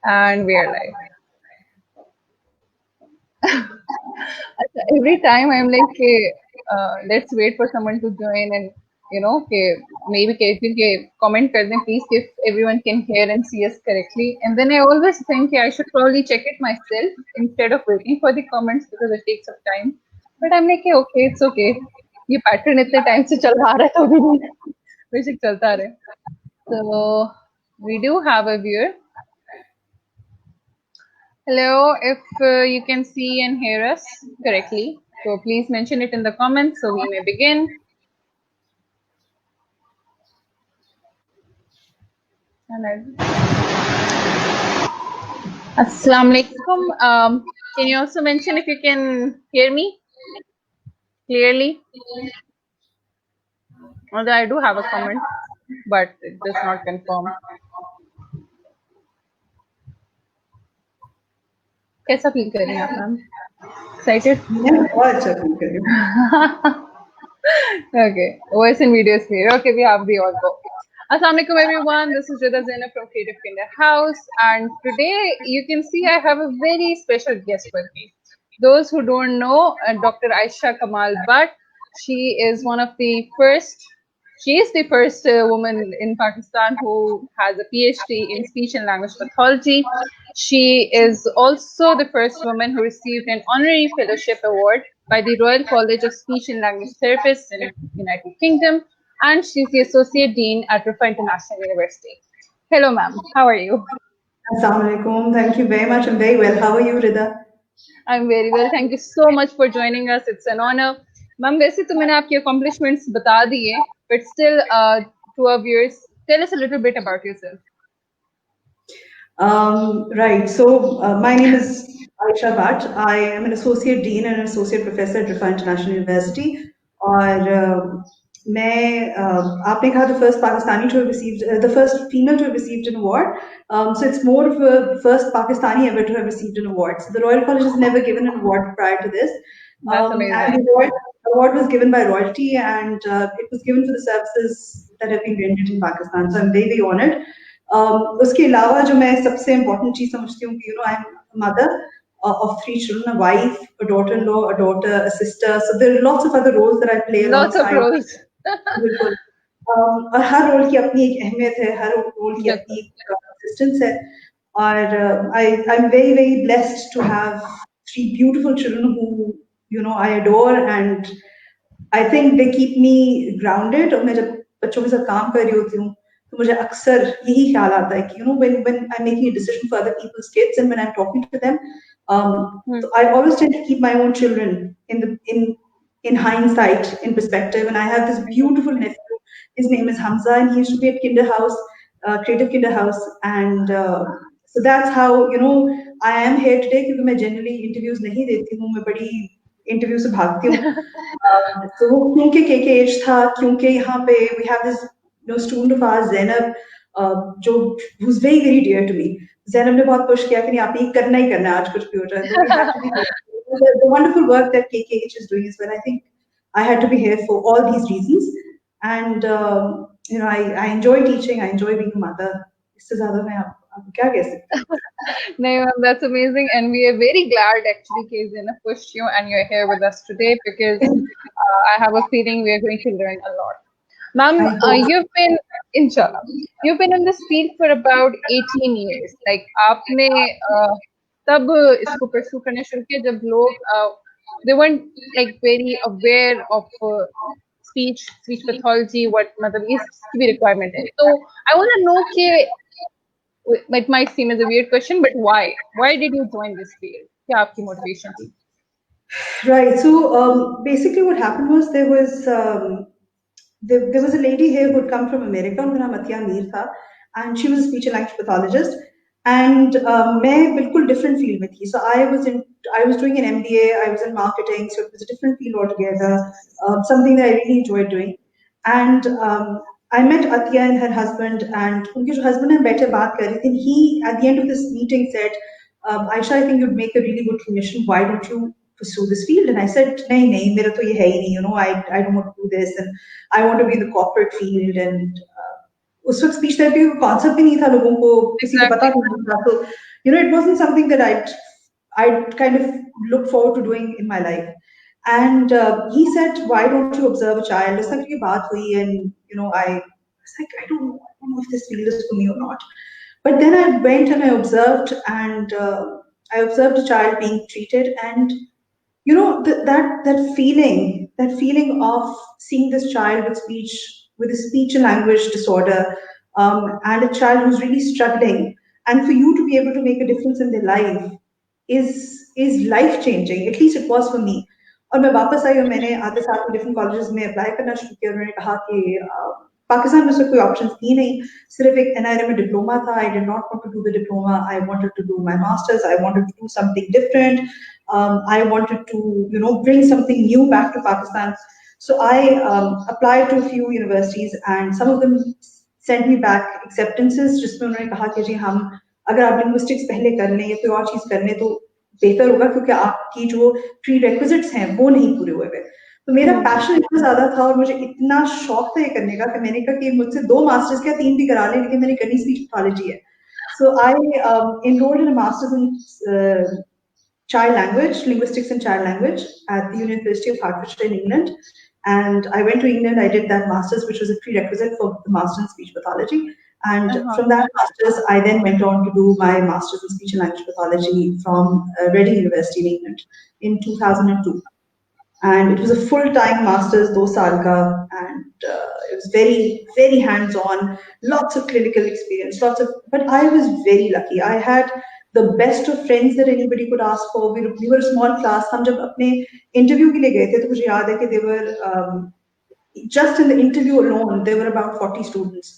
And we are live. Every time I'm like, okay, let's wait for someone to join and okay, maybe के comment कर दें please if everyone can hear and see us correctly. And then I always think I should probably check it myself instead of waiting for the comments because it takes up time. But I'm like, okay, it's okay. ये pattern इतने time से चल रहा है तो भी बेशक चलता रहे. So we do have a viewer. Hello, if you can see and hear us correctly, so please mention it in the comments so we may begin. Assalamu alaikum. Can you also mention if you can hear me clearly? Although I do have a comment, but it does not confirm. कैसा feel कर रही हैं आप ma'am? Excited? बहुत अच्छा feel कर रही हूँ. Okay, voice and video is clear. Okay, we have the audio. Assalamu alaikum everyone, this is Rida Zainab from Creative Kinder House, and today you can see I have a very special guest with me. Those who don't know, Dr. Aisha Kamal Bhatt, she is the first woman in Pakistan who has a PhD in speech and language pathology. She is also the first woman who received an honorary fellowship award by the Royal College of Speech and Language Therapists in the United Kingdom, and she's the Associate Dean at Rufa International University. Hello, ma'am. How are you? Assalamu alaikum. Thank you very much. I'm very well. How are you, Rida? I'm very well. Thank you so much for joining us. It's an honor. Ma'am, वैसे तो मैंने आपके accomplishments बता दिए, but still, to our viewers, tell us a little bit about yourself. Right. So my name is Aisha Bhatt. I am an associate dean and an associate professor at Rufa International University. और मैं आपने कहा the first Pakistani to have received the first female to have received an award. So it's more of a first Pakistani ever to have received an award. So the Royal College has never given an award prior to this. That's amazing. And the award was given by royalty, and it was given for the services that have been rendered in Pakistan. So I'm very, very honored. उसके अलावा जो मैं सबसे important चीज समझती हूँ कि I'm a mother of 3 children, a wife, a daughter-in-law, a daughter, a sister. So there are lots of other roles that I play alongside. Lots of roles. बिल्कुल. और हर रोल की अपनी एक अहमियत है, हर रोल की अपनी एक consistence है. और I'm very, very blessed to have 3 beautiful children who I adore, and I think they keep me grounded. और मैं जब बच्चों के साथ काम कर रही होती हूँ तो मुझे अक्सर यही ख्याल आता है कि when I'm making a decision for other people's kids and when I'm talking to them, so I always tend to keep my own children in hindsight, in perspective. And I have this beautiful nephew. His name is Hamza, and he used to be at Kinder House, Creative Kinder House, and so that's how I am here today. क्योंकि मैं generally interviews नहीं देती हूँ, मैं बड़ी interview से भागती हूँ. So क्योंकि KKH था, क्योंकि यहाँ पे we have this student of ours, Zainab, who's very, very dear to me. Zainab ने बहुत push किया कि नहीं आपने करना ही करना है आज कुछ भी हो जाए. So we had to be here. The wonderful work that KKH is doing is when I think I had to be here for all these reasons. And I enjoy teaching. I enjoy being a mother. इससे ज़्यादा मैं आपको क्या कह सकती हूँ? No, ma'am, that's amazing, and we are very glad actually Zainab pushed you and you're here with us today because I have a feeling we are going to learn a lot. Ma'am, you've been in this field for about 18 years. Like आपने तब इसको pursue करने शुरू किया जब लोग they weren't like very aware of speech pathology, what मतलब इसकी भी requirement है. So I want to know कि it might seem as a weird question, but why? Why did you join this field? क्या आपकी motivation थी? Right. So basically, what happened was there was a lady here who had come from America. उनका नाम अतिया मीर था, and she was a speech and language pathologist. And मैं बिल्कुल different field में थी. So I was doing an MBA. I was in marketing, so it was a different field altogether. Something that I really enjoyed doing. And I met Atiya and her husband, and उनके जो husband हैं बैठे बात कर रहे थे. He at the end of this meeting said, Aisha, I think you'd make a really good clinician. Why don't you pursue this field? And I said, नहीं मेरा तो ये है ही नहीं. I don't want to do this, and I want to be in the corporate field. And उस वक्त speech therapy का कॉन्सेप्ट भी नहीं था, लोगों को किसी को पता नहीं था, तो you know it wasn't something that I'd kind of look forward to doing in my life. And he said, why don't you observe a child? It's like baat hui, and you know, I was like, I don't know if this field is for me or not. But then I went and I observed, and I observed a child being treated, and you know, that feeling of seeing this child with a speech and language disorder, and a child who's really struggling, and for you to be able to make a difference in their life is life changing. At least it was for me. और मैं वापस आई और मैंने आधे साल में different colleges में apply करना शुरू किया। उन्होंने कहा कि पाकिस्तान में उसका कोई ऑप्शन थी नहीं, सिर्फ एक एनआईआर में डिप्लोमा था। I did not want to do the diploma, I wanted to do my masters, I wanted to do something different, I wanted to, you know, bring something new back to Pakistan. So I applied to a few universities, and some of them sent me back acceptances जिसमें उन्होंने कहा कि जी हम अगर आप linguistics पहले कर लें या कोई और चीज कर लें तो बेहतर होगा, क्योंकि आपकी जो prerequisites हैं वो नहीं पूरे हुए हुए। तो मेरा पैशन इतना ज्यादा था और मुझे इतना शौक था ये करने का कि मैंने कहा कि मुझसे 2 मास्टर्स क्या 3 भी करा लें, लेकिन मैंने करनी स्पीच पैथोलॉजी है। So I enrolled in a master's in child language, linguistics and child language at the University of Hertfordshire in England. And I went to England, I did that master's, which was a prerequisite for the master's in speech pathology. And from that master's, I then went on to do my master's in speech and language pathology from Reading University in England in 2002. And it was a full-time master's, 2 saal ka, and it was very, very hands-on, lots of clinical experience, but I was very lucky. I had the best of friends that anybody could ask for. We were a small class. हम जब अपने interview के लिए गए थे तो मुझे याद है कि they were just in the interview alone there were about 40 students.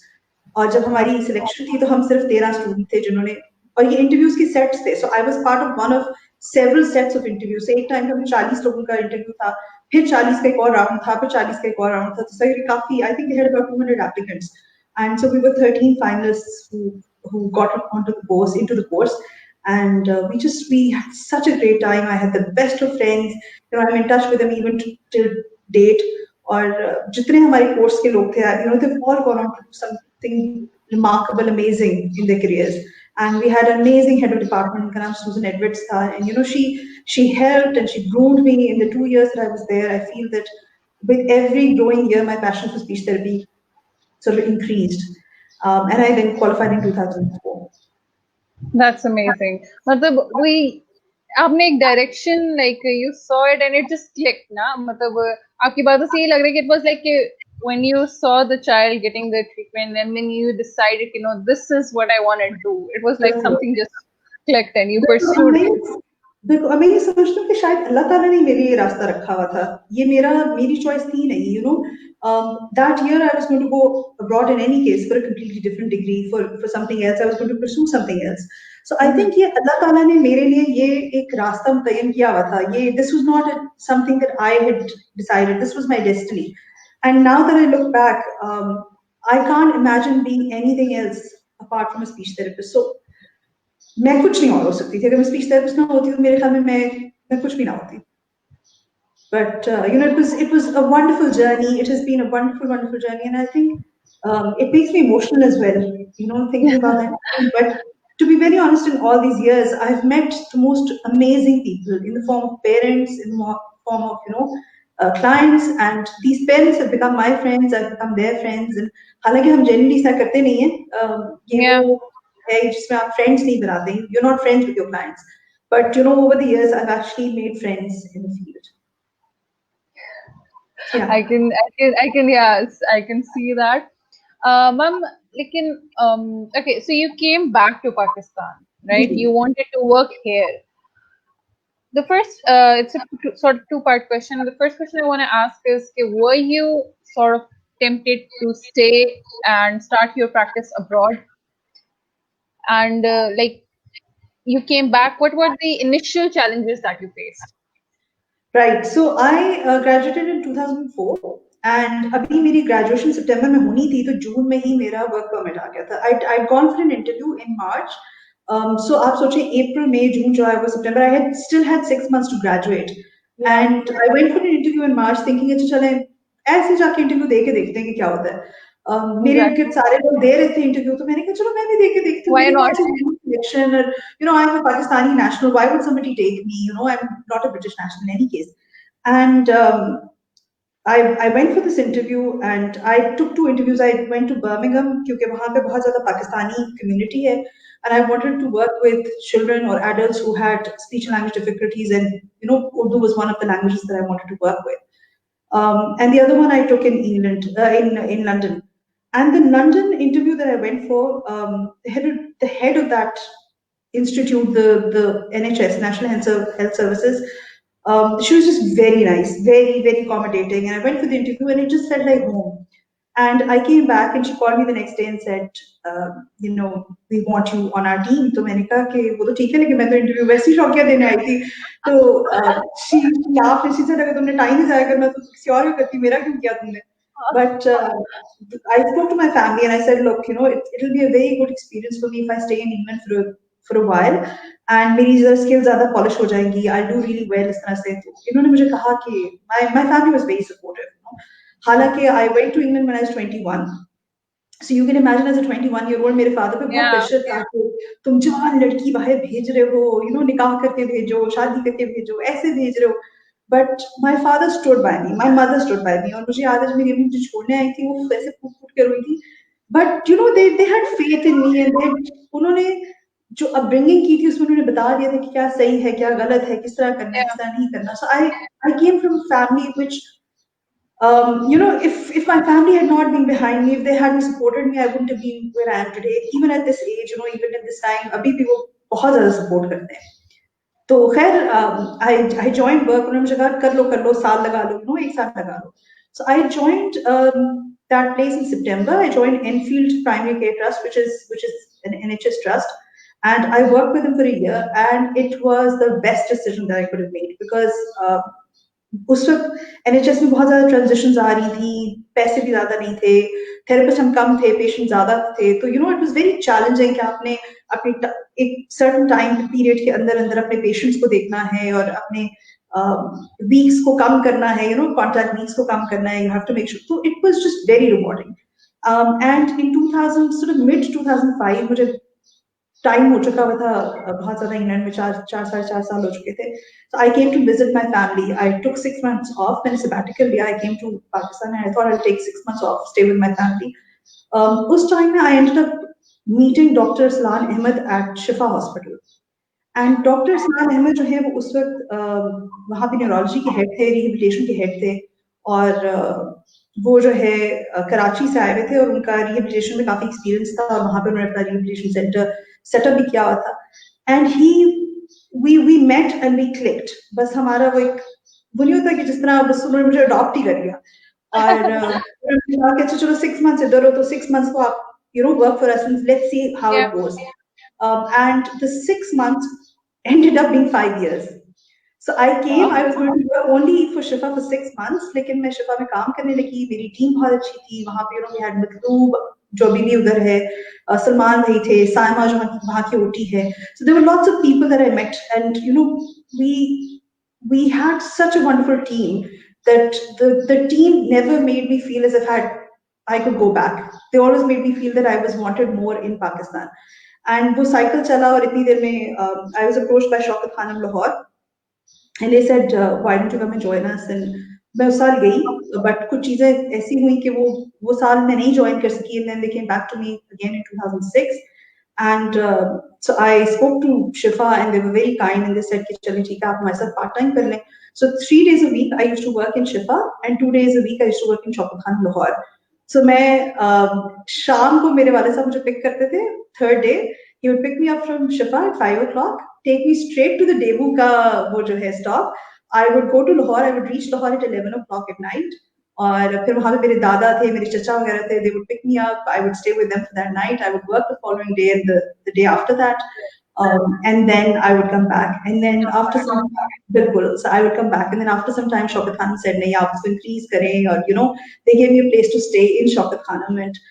और जब हमारी selection थी तो हम सिर्फ 13 students थे जिन्होंने, और ये interviews की sets थे. So I was part of one of several sets of interviews. एक टाइम पे हमें 40 लोगों का interview था, फिर 40 का एक और राउंड था, फिर 40 का एक और राउंड था। तो सही काफी, I think they had about 200 applicants, and so we were 13 finalists who got onto the course, into the course. And we had such a great time. I had the best of friends. You know, I'm in touch with them even till date. और जितने हमारे course के लोग थे, you know, they've all gone on to do something remarkable, amazing in their careers. And we had an amazing head of department, her name Susan Edwards tha, and you know, she helped and she groomed me in the 2 years that I was there. I feel that with every growing year, my passion for speech therapy sort of increased, and I then qualified in 2004. That's amazing. मतलब we आपने एक direction, like you saw it and it just clicked ना, मतलब आपकी बातों से ये लग रहा है कि it was like when you saw the child getting the treatment and when you decided, you know, this is what I want to do, it was like something just clicked and you pursued it. देखो मैं ये समझती हूँ कि शायद अल्लाह ताला ने मेरे लिए रास्ता रखा हुआ था, ये मेरी चॉइस थी नहीं, you know. That year I was going to go abroad in any case for a completely different degree, for something else. I was going to pursue something else. So I think ये अल्लाह ताला ने मेरे लिए ये एक रास्ता मुतय्यन किया हुआ था। ये this was not something that I had decided. This was my destiny. And now that I look back, I can't imagine being anything else apart from a speech therapist. So मैं कुछ नहीं और हो सकती थी। अगर मैं स्पीच थेरेपिस्ट ना होती तो मेरे ख्याल में मैं कुछ भी ना होती। But you know, it was a wonderful journey. It has been a wonderful journey, and I think it makes me emotional as well, you know, thinking about that. But to be very honest, in all these years, I've met the most amazing people in the form of parents, in the form of, you know, clients, and these parents have become my friends. I've become their friends, and हालांकि हम generally ऐसा करते नहीं हैं, ये वो है जिसमें आप friends नहीं बनाते, you're not friends with your clients, but you know, over the years I've actually made friends in the field. Yeah. I can yes, I can see that. Ma'am, okay, so you came back to Pakistan, right? You wanted to work here. The first, it's a sort of two-part question. The first question I want to ask is, were you sort of tempted to stay and start your practice abroad? And like, you came back, what were the initial challenges that you faced? Right. So I graduated in 2004, and अभी मेरी graduation September में होनी थी, तो जून में ही मेरा work permit आ गया था. I'd gone for an interview in March. So आप सोचिए April, May, June, July, August, September. I had still had 6 months to graduate, and I went for an interview in March, thinking अच्छा चले ऐसे जाके interview दे के देखते हैं कि क्या होता है. मेरे Exactly. किड सारे लोग दे रहे थे इंटरव्यू, तो मैंने कहा चलो मैं भी दे के देखती हूँ, Why मेरी not? कैसी सिलेक्शन, और I'm a Pakistani national, why would somebody take me, I'm not a British national in any case. And I went for this interview, and I took 2 interviews. I went to Birmingham क्योंकि वहाँ पे बहुत ज़्यादा Pakistani community है, and I wanted to work with children or adults who had speech and language difficulties, and Urdu was one of the languages that I wanted to work with. And the other one I took in England, in London. And the London interview that I went for, the head of that institute, the NHS, National Health Services, she was just very nice, very, very accommodating. And I went for the interview, and it just felt like home. And I came back, and she called me the next day and said, we want you on our team. तो मैंने कहा कि वो तो ठीक है, लेकिन मैं तो इंटरव्यू वैसे ही शौकिया देने आई थी. तो she laughed and she said, अगर तुमने टाइम ही जाया करना तो किसी और ही करती, मेरा क्यों किया तुमने? But I spoke to my family and I said, look, it'll be a very good experience for me if I stay in England for a while, and मेरी skills ज़्यादा polish हो जाएंगी. I'll do really well इस तरह से. तो इन्होंने मुझे कहा कि my family was very supportive. हालांकि I went to England when I was 21. So you can imagine, as a 21-year-old, मेरे father पे बहुत pressure था कि तुम जवान लड़की बाहर भेज रहे हो, निकाह करके भेजो, शादी करके भेजो, ऐसे भेज रहे हो. But my father stood by me, my mother stood by me, और मुझे याद है मेरी अम्मी मुझे छोड़ने आई थी, वो ऐसे फूट कर रोई थी. But they had faith in me, and उन्होंने जो upbringing की थी उसमें उन्होंने बता दिया था कि क्या सही है, क्या गलत है, किस तरह करना है, किस तरह नहीं करना. So I came from a family which, if my family had not been behind me, if they hadn't supported me, I wouldn't have been where I am today. Even at this age, even at this time, अभी भी वो बहुत ज़्यादा support करते हैं. तो खैर, I joined work. उन्होंने मुझे कहा कर लो, साल लगा लो, 1 साल लगा लो. So I joined that place in September. I joined Enfield Primary Care Trust, which is an NHS trust, and I worked with them for a year, and it was the best decision that I could have made, because उस वक्त NHS में बहुत ज्यादा transitions आ रही थी, पैसे भी ज्यादा नहीं थे, थेरेपिस्ट हम कम थे, पेशेंट ज्यादा थे. तो इट वाज वेरी चैलेंजिंग कि आपने अपने एक सर्टेन टाइम पीरियड के अंदर अंदर अपने पेशेंट्स को देखना है और अपने वीक्स को कम करना है, कॉन्ट्रैक्ट वीक्स को कम करना है. You have to make sure. तो it was just very rewarding. And in 2000 sort of mid 2005 मुझे टाइम हो चुका हुआ था बहुत ज्यादा. इंग्लैंड में 4 साल हो चुके थे. So I came to visit my family. I took 6 months off. मैंने sabbatical लिया. I came to Pakistan and I thought I'll take 6 months off, stay with my family. उस टाइम में I ended up meeting Dr. Aslan Ahmed at Shifa Hospital. And Dr. Aslan Ahmed जो है वो उस वक्त वहाँ पे न्यूरोलॉजी के हेड थे, रिहेबिलिटेशन के हेड थे, और वो जो है कराची से आए हुए थे, और उनका रिहेबिलिटेशन में काफी एक्सपीरियंस था, और वहाँ पे उन्होंने अपना रिहेबिलिटेशन सेंटर सेटअप भी किया हुआ था. And we met and we clicked. बस हमारा वो नहीं होता कि जिस तरह बस उन्होंने मुझे अडॉप्ट ही कर लिया, और अच्छा चलो 6 months इधर हो तो 6 months को आप work for us and let's see how it goes. And the 6 months ended up being 5 years. So I came, I was going to work only for Shifa for 6 months, लेकिन मैं शिफा में काम करने लगी. मेरी टीम बहुत अच्छी थी वहाँ पे. we had मतलूब जो अभी भी उधर है, सलमान भाई थे, साइमा जो वहाँ की ओटी है. So there were lots of people that I met, and we had such a wonderful team that the team never made me feel as if I could go back. They always made me feel that I was wanted more in Pakistan. And वो cycle चला, और इतनी देर में I was approached by Shaukat Khanum Lahore, and they said, why don't you come and join us? And मैं उस साल गई, but कुछ चीजें ऐसी हुई कि वो साल मैं नहीं join कर सकी. And then they came back to me again in 2006, and so I spoke to Shifa, and they were very kind, and they said कि चलिए ठीक है, आप हमारे साथ part time कर लें. So 3 days a week I used to work in Shifa, and 2 days a week I used to work in Shaukat Khanum Lahore. So मैं शाम को मेरे वाले साहब मुझे pick करते थे. Third day he would pick me up from Shifa at 5 o'clock, take me straight to the Debu का वो जो है stop. I would go to Lahore. I would reach Lahore at 11 o'clock at night. और फिर वहाँ पे मेरे दादा थे, मेरे चचा वगैरह थे. They would pick me up. I would stay with them for that night. I would work the following day and the day after that, and then I would come back. And then after some time, so I would come back. And then after some time, Shaukat Khanum said, "नहीं, आप इसको increase करें." और they gave me a place to stay in Shaukat Khanum. And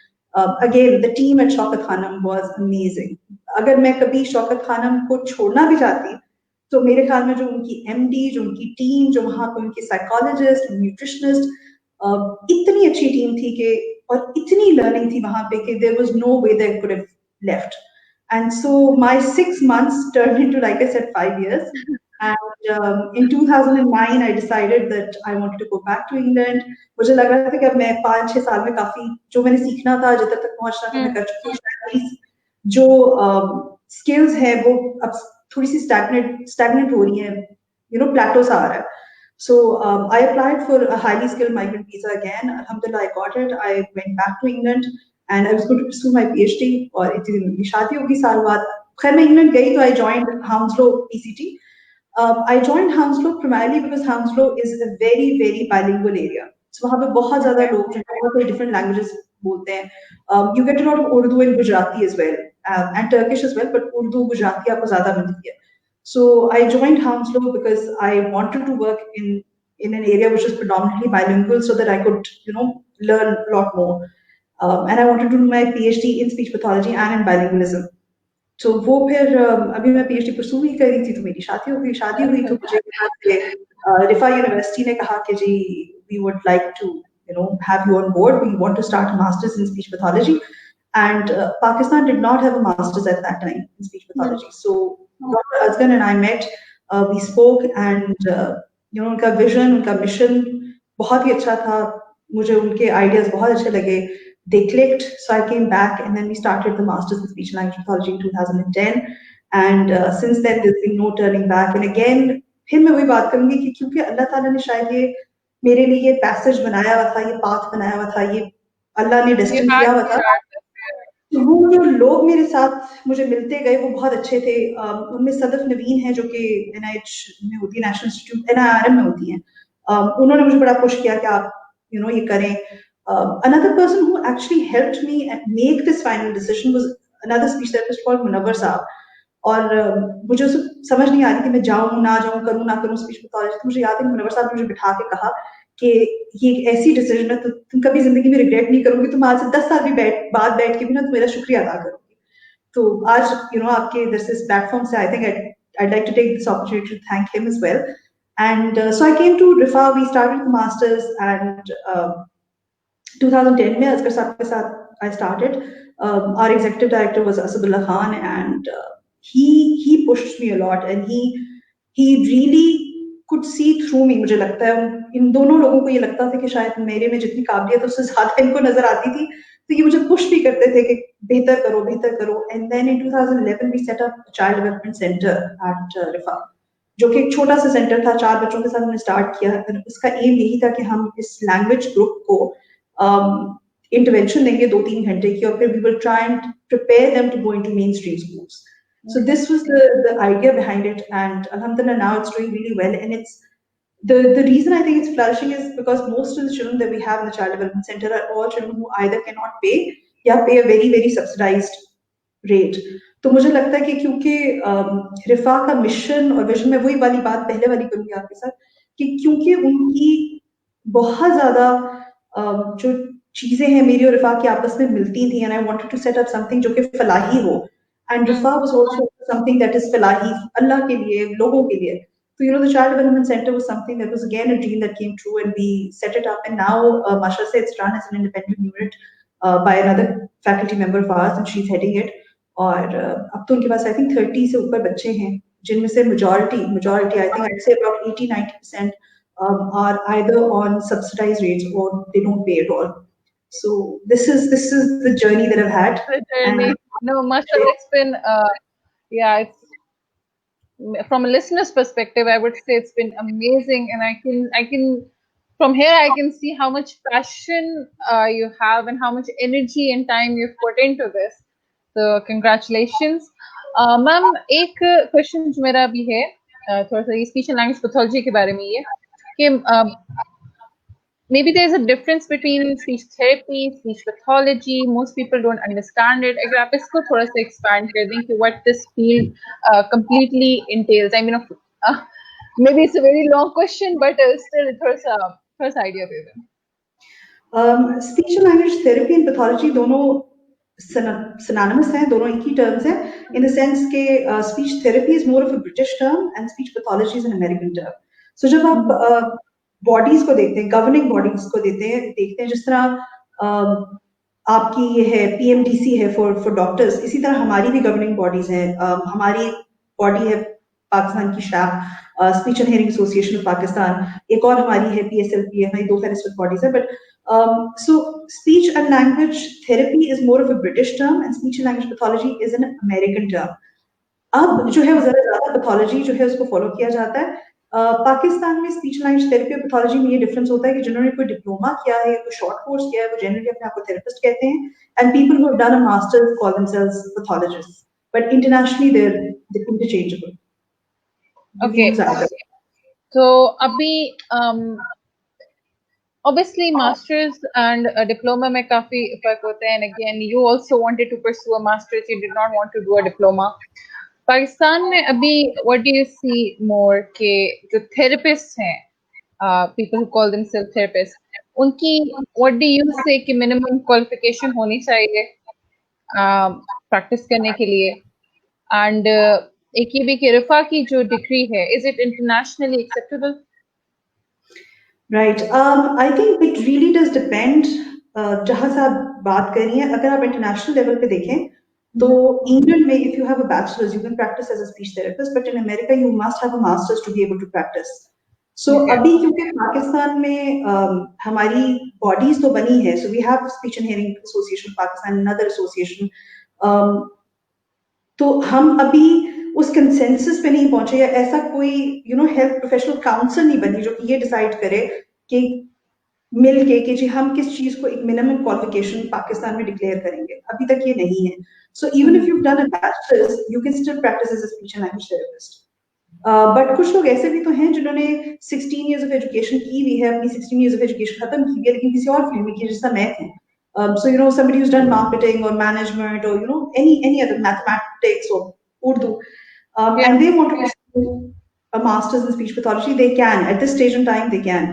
again, the team at Shaukat Khanum was amazing. अगर मैं कभी Shaukat Khanum को छोड़ना भी चाहती, तो मेरे ख्याल में जो उनकी MD, जो उनकी टीम, जो वहाँ पे उनकी साइकोलॉजिस्ट, न्यूट्रिशनिस्ट, इतनी अच्छी टीम थी कि और इतनी लर्निंग थी वहां पे कि there was no way that I could have left. And so my 6 months turned into, like I said, 5 years. And in 2009, I decided that I wanted to go back to England. मुझे लग रहा था कि अब मैं 5-6 साल में काफी जो मैंने सीखना था, जिधर तक पहुंचना था, मैं कर चुकी हूँ. शायद जो स्किल्स है वो अब थोड़ी सी स्टैग्नेंट हो रही है, प्लेटो सा आ रहा है. So I applied for a highly skilled migrant visa again. Alhamdulillah, I got it. I went back to England and I was going to pursue my PhD. और इतनी दिन मेरी शादी होगी साल बाद. खैर मैं इंग्लैंड गई तो I joined Hounslow PCT. I joined Hounslow primarily because Hounslow is a very very bilingual area. So वहाँ पे बहुत ज़्यादा लोग जो बहुत सारे different languages बोलते हैं. You get a lot of Urdu and Gujarati as well, and Turkish as well, but Urdu Gujarati आपको ज़्यादा मिलती है. So I joined Hounslow because I wanted to work in an area which is predominantly bilingual, so that I could learn a lot more. And I wanted to do my PhD in speech pathology and in bilingualism. So वो फिर अभी मैं PhD pursue ही कर रही थी तो मेरी शादी हुई तो मुझे रिफा यूनिवर्सिटी ने कहा कि जी we would like to have you on board. We want to start a master's in speech pathology, and Pakistan did not have a master's at that time in speech pathology. So Dr. Azgan and I met, we spoke, and उनका vision, उनका mission बहुत ही अच्छा था. मुझे उनके ideas बहुत अच्छे लगे. They clicked, so I came back, and then we started the Masters in Speech and Language Pathology in 2010. And since then, there's been no turning back. And again, फिर मैं वही बात करूंगी कि क्योंकि अल्लाह ताला ने शायद ये मेरे लिए ये पैसेज बनाया हुआ था, ये पाथ बनाया हुआ था, ये अल्लाह ने डेस्टिन किया हुआ था. वो जो लोग मेरे साथ मुझे मिलते गए वो बहुत अच्छे थे. उनमें सदफ नवीन है जो कि NIH में होती है, नेशनल इंस्टीट्यूट NIRM में होती हैं. उन्होंने मुझे बड़ा पुश किया कि आप ये करें. Another person who actually helped me make this final decision was another speech therapist called Munawar साहब. और मुझे उसे समझ नहीं आ रही कि मैं जाऊं ना जाऊं, करूं ना करूं स्पीच पैथोलॉजी. तो मुझे याद है मुनव्वर साहब ने मुझे बिठा के कहा कि ये एक ऐसी डिसीजन है तो तुम कभी जिंदगी में रिग्रेट नहीं करोगे, तुम आज से 10 साल भी बाद बैठ के भी ना तुम मेरा शुक्रिया अदा करोगे. तो आज आपके इधर से इस प्लेटफॉर्म से I think I'd like to take this opportunity to thank him as well. And so I came to RIFA. We started the masters, and 2010 में असगर साहब के साथ I started. Our executive director was Asadullah Khan, and he pushed me a lot, and he really could see through me. मुझे लगता है इन दोनों लोगों को ये लगता था कि शायद मेरे में जितनी काबिलियत उससे ज्यादा इनको नजर आती थी, तो ये मुझे पुश भी करते थे कि बेहतर करो. And then in 2011 we set up a child development center at RIFA, जो कि एक छोटा सा सेंटर था. 4 बच्चों के साथ हमने स्टार्ट किया. उसका एम यही था कि हम इस लैंग्वेज ग्रुप को इंटरवेंशन देंगे 2-3 घंटे की, और फिर we will try and prepare them to go into mainstream schools. So this was the idea behind it, and alhamdulillah now it's doing really well. And it's the reason I think it's flourishing is because most of the children that we have in the child development center are all children who either cannot pay या pay a very very subsidized rate. तो मुझे लगता है कि क्योंकि रिफा का mission और vision में वही वाली बात पहले वाली करूंगी आपके साथ कि क्योंकि उनकी बहुत ज्यादा जो चीजें हैं मेरी और रिफा की आपस में मिलती थी, and I wanted to set up something जो कि फलाही हो. And Rifa was also something that is falahi, Allah ke liye, logon ke liye. So the child development center was something that was again a dream that came true, and we set it up. And now, mashallah, it's run as an independent unit by another faculty member of ours, and she's heading it. और अब तो उनके पास I think 30 से ऊपर बच्चे हैं, जिनमें से majority I think I'd say about 80-90% are either on subsidized rates or they don't pay at all. So this is the journey that I've had. And no, mashallah, it's been it's from a listener's perspective, I would say it's been amazing, and I can from here I can see how much passion you have and how much energy and time you've put into this. So congratulations. Ma'am, एक question जो मेरा भी है थोड़ा सा speech and language pathology के बारे में ये कि maybe there's a difference between speech therapy, speech pathology. Most people don't understand it. अगर आप इसको थोड़ा सा expand कर दें कि what this field completely entails. I mean, maybe it's a very long question, but still थोड़ा सा idea दे दें. Speech and language therapy and pathology दोनों synonymous हैं, दोनों एक ही terms हैं, in the sense कि speech therapy is more of a British term and speech pathology is an American term. So जब आप बॉडीज को देखते हैं, गवर्निंग बॉडीज को देखते हैं, जिस तरह आपकी ये है PMDC है फॉर डॉक्टर्स, इसी तरह हमारी भी गवर्निंग बॉडीज हैं। हमारी बॉडी है पाकिस्तान की shape, speech and hearing association of Pakistan, एक और हमारी है PSLP, हमारी 2 फेडरल बॉडीज है। But so speech and language therapy is more of a British term and speech and language pathology is an American term. अब जो है वो ज्यादा पैथोलॉजी जो है उसको फॉलो किया जाता है। पाकिस्तान में स्पीच लैंग्वेज थेरेपी और पैथोलॉजी में ये डिफरेंस होता है कि जिन्होंने कोई डिप्लोमा किया है, कोई शॉर्ट कोर्स किया है, वो जनरली अपने आप को थेरेपिस्ट कहते हैं, and people who have done a masters call themselves pathologist, but internationally they are interchangeable. Okay. So अभी obviously masters and a diploma में काफी फर्क होता है, and again you also wanted to pursue a master's, you did not want to do a diploma. Pakistan में अभी what do you see more के जो therapists हैं, people who call themselves therapists, उनकी what do you say कि minimum qualification होनी चाहिए practice करने के लिए, and एक ये भी कि रिफा की जो डिग्री है, is it internationally acceptable? Right. I think it really does depend. जहाँ से आप बात कर रही हैं, अगर आप इंटरनेशनल लेवल पे देखें तो इंग्लैंड में if you have a bachelor's you can practice as a speech therapist, but in America you must have a master's to be able to practice. So अभी क्योंकि पाकिस्तान में हमारी bodies तो बनी है, so we have Speech and Hearing Association of Pakistan, another association. तो हम अभी उस कंसेंसस पे नहीं पहुंचे, या ऐसा कोई हेल्थ प्रोफेशनल काउंसिल नहीं बनी जो कि ये डिसाइड करे कि मिल के कि जी हम किस चीज को एक मिनिमम क्वालिफिकेशन पाकिस्तान में डिक्लेयर करेंगे, अभी तक ये नहीं है। So even if you done a bachelors you can still practise as a speech and language therapist. But कुछ लोग ऐसे भी तो हैं जिन्होंने 16 इयर्स ऑफ एजुकेशन की हुई है, अपनी 16 इयर्स ऑफ एजुकेशन खत्म की है, लेकिन किसी और फील्ड में की, जैसा मैं थी। So somebody who's done marketing or management or any other mathematics or Urdu, and they want to pursue a master's in speech pathology, they can at this stage in time they can.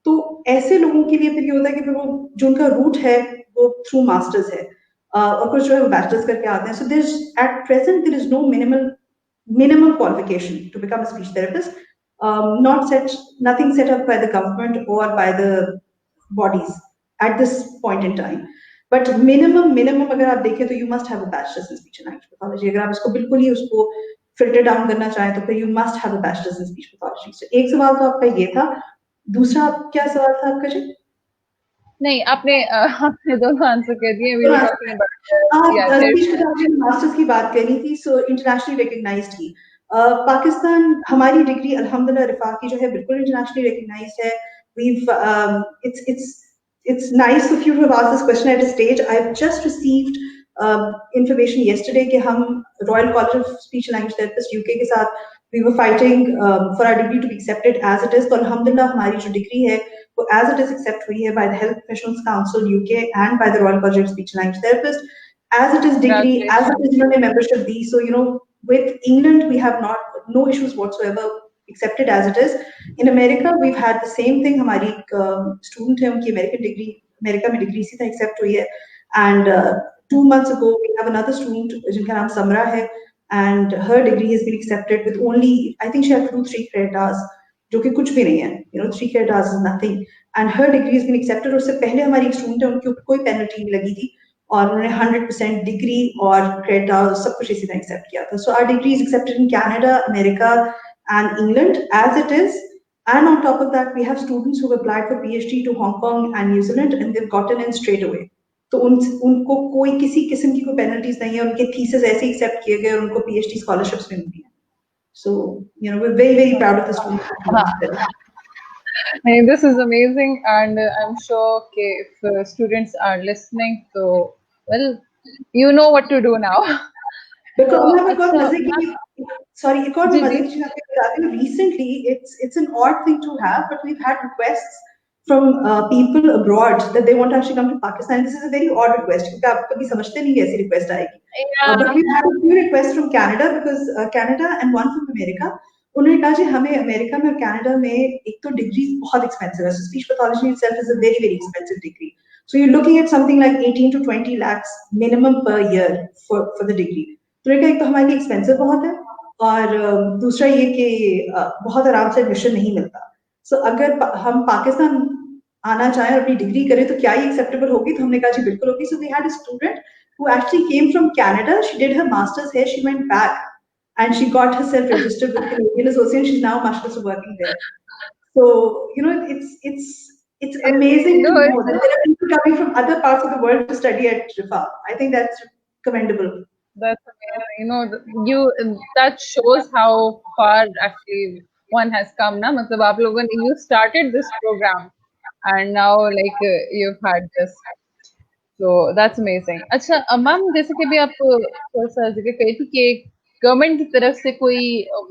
तो ऐसे लोगों के लिए फिर ये होता है कि फिर वो जो उनका रूट है वो थ्रू मास्टर्स है, और कुछ जो है वो बैचलर्स करके आते हैं। So there at present there is no minimum qualification to become a speech therapist, nothing set up by the government or by the bodies at this point in time. But minimum अगर आप देखें तो you must have a bachelor's in speech and language pathology. अगर आप इसको बिल्कुल ही उसको filter down करना चाहें तो फिर you must have a bachelor's in speech pathology. So एक सवाल तो आपका ये था, दूसरा क्या सवाल था आपका जी? नहीं, आपने दोनों आंसर कर दिए। मास्टर्स की बात करी थी, सो इंटरनेशनली रिकग्नाइज्ड की पाकिस्तान, हमारी डिग्री अल्हम्दुलिल्लाह रिफा की जो है बिल्कुल इंटरनेशनली रिकग्नाइज्ड है। It's nice of you to have asked this question at a stage. I've just received information yesterday कि हम Royal College of Speech and Language Therapists UK के साथ we were fighting for our degree to be accepted as it is. तो अल्हम्दुलिल्लाह हमारी जो degree है वो as it is accept हुई है by the Health Professionals Council UK and by the Royal College of Speech and Language Therapists. As it is degree, as it is इन्होंने membership the. So with England we have no issues whatsoever, accepted as it is. In America we've had the same thing. हमारी student है, उनकी American degree America में degree इसी तरह accept हुई है, and 2 months ago we have another student जिनका नाम समरा है, and her degree has been accepted with only, I think she had to do 3 credit hours, जो कि कुछ भी नहीं है, 3 credit hours is nothing, and her degree has been accepted. उससे पहले हमारी एक student है, उनके ऊपर कोई penalty नहीं लगी थी और उन्होंने 100% डिग्री और credit hours सब कुछ इसी तरह accept किया था. So our degree is accepted in Canada, America and England as it is, and on top of that we have students who have applied for PhD to Hong Kong and New Zealand and they've gotten in straight away. तो उनको कोई किसी किस्म की कोई penalties नहीं है, उनके थीसिस ऐसे ही एक्सेप्ट किए गए और उनको PhD scholarships भी मिली हैं. So we're very very proud of the students. This is amazing, and I'm sure if students are listening, so well, you know what to do now. Sorry, एक और मजे की चीज आपको बताती हूँ. Recently, it's an odd thing to have, but we've had requests from people abroad that they want to actually come to Pakistan. This is a very odd request क्योंकि आप कभी समझते नहीं ऐसी request आएगी. But we've had a few requests from Canada because Canada and one from America. उन्होंने कहा जी हमें अमेरिका में और कनाडा में एक तो डिग्री बहुत एक्सपेंसिव है. So speech pathology itself is a very very expensive degree. So you're looking at something like 18 to 20 lakhs minimum per year for the degree. तो एक तो हमारे लिए एक्सपेंसिव बहुत है और दूसरा ये कि बहुत आराम से एडमिशन नहीं मिलता. सो अगर हम पाकिस्तान आना चाहे और अपनी डिग्री करे तो क्या ये एक्सेप्टेबल होगी? तो हमने कहा जी बिल्कुल होगी. So we had a student who actually came from Canada. She did her master's here. She went back and she got herself registered with Canadian Association. She's now master's working there. So it's amazing to know that there are people coming from other parts of the world to study at Rifa. I think that's commendable. That's amazing. That shows how far actually one has come. Na, matlab aap logon, you started this program, and now like you've had this. So that's amazing. अच्छा ma'am जैसे कि भी आप थोड़ा सा जिक्र करी थी कि गवर्नमेंट की तरफ से कोई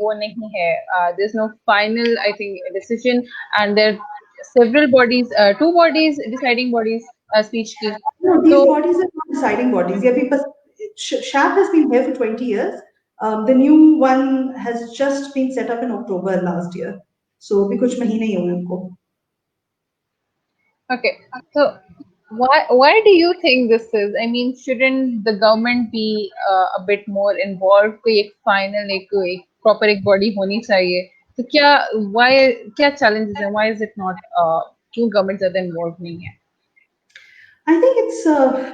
वो नहीं है. There's no final I think decision and there are several bodies, two bodies deciding bodies speech की. No, these bodies are not deciding bodies. Yeah, because SHAP has been here for 20 years. The new one has just been set up in October last year. So अभी कुछ महीने ही हुए उनको. Okay, so why do you think this is? I mean, shouldn't the government be a bit more involved? कोई एक final एक proper एक body होनी चाहिए. तो क्या challenges हैं? Why is it not क्यों government ज़्यादा involved नहीं है? I think it's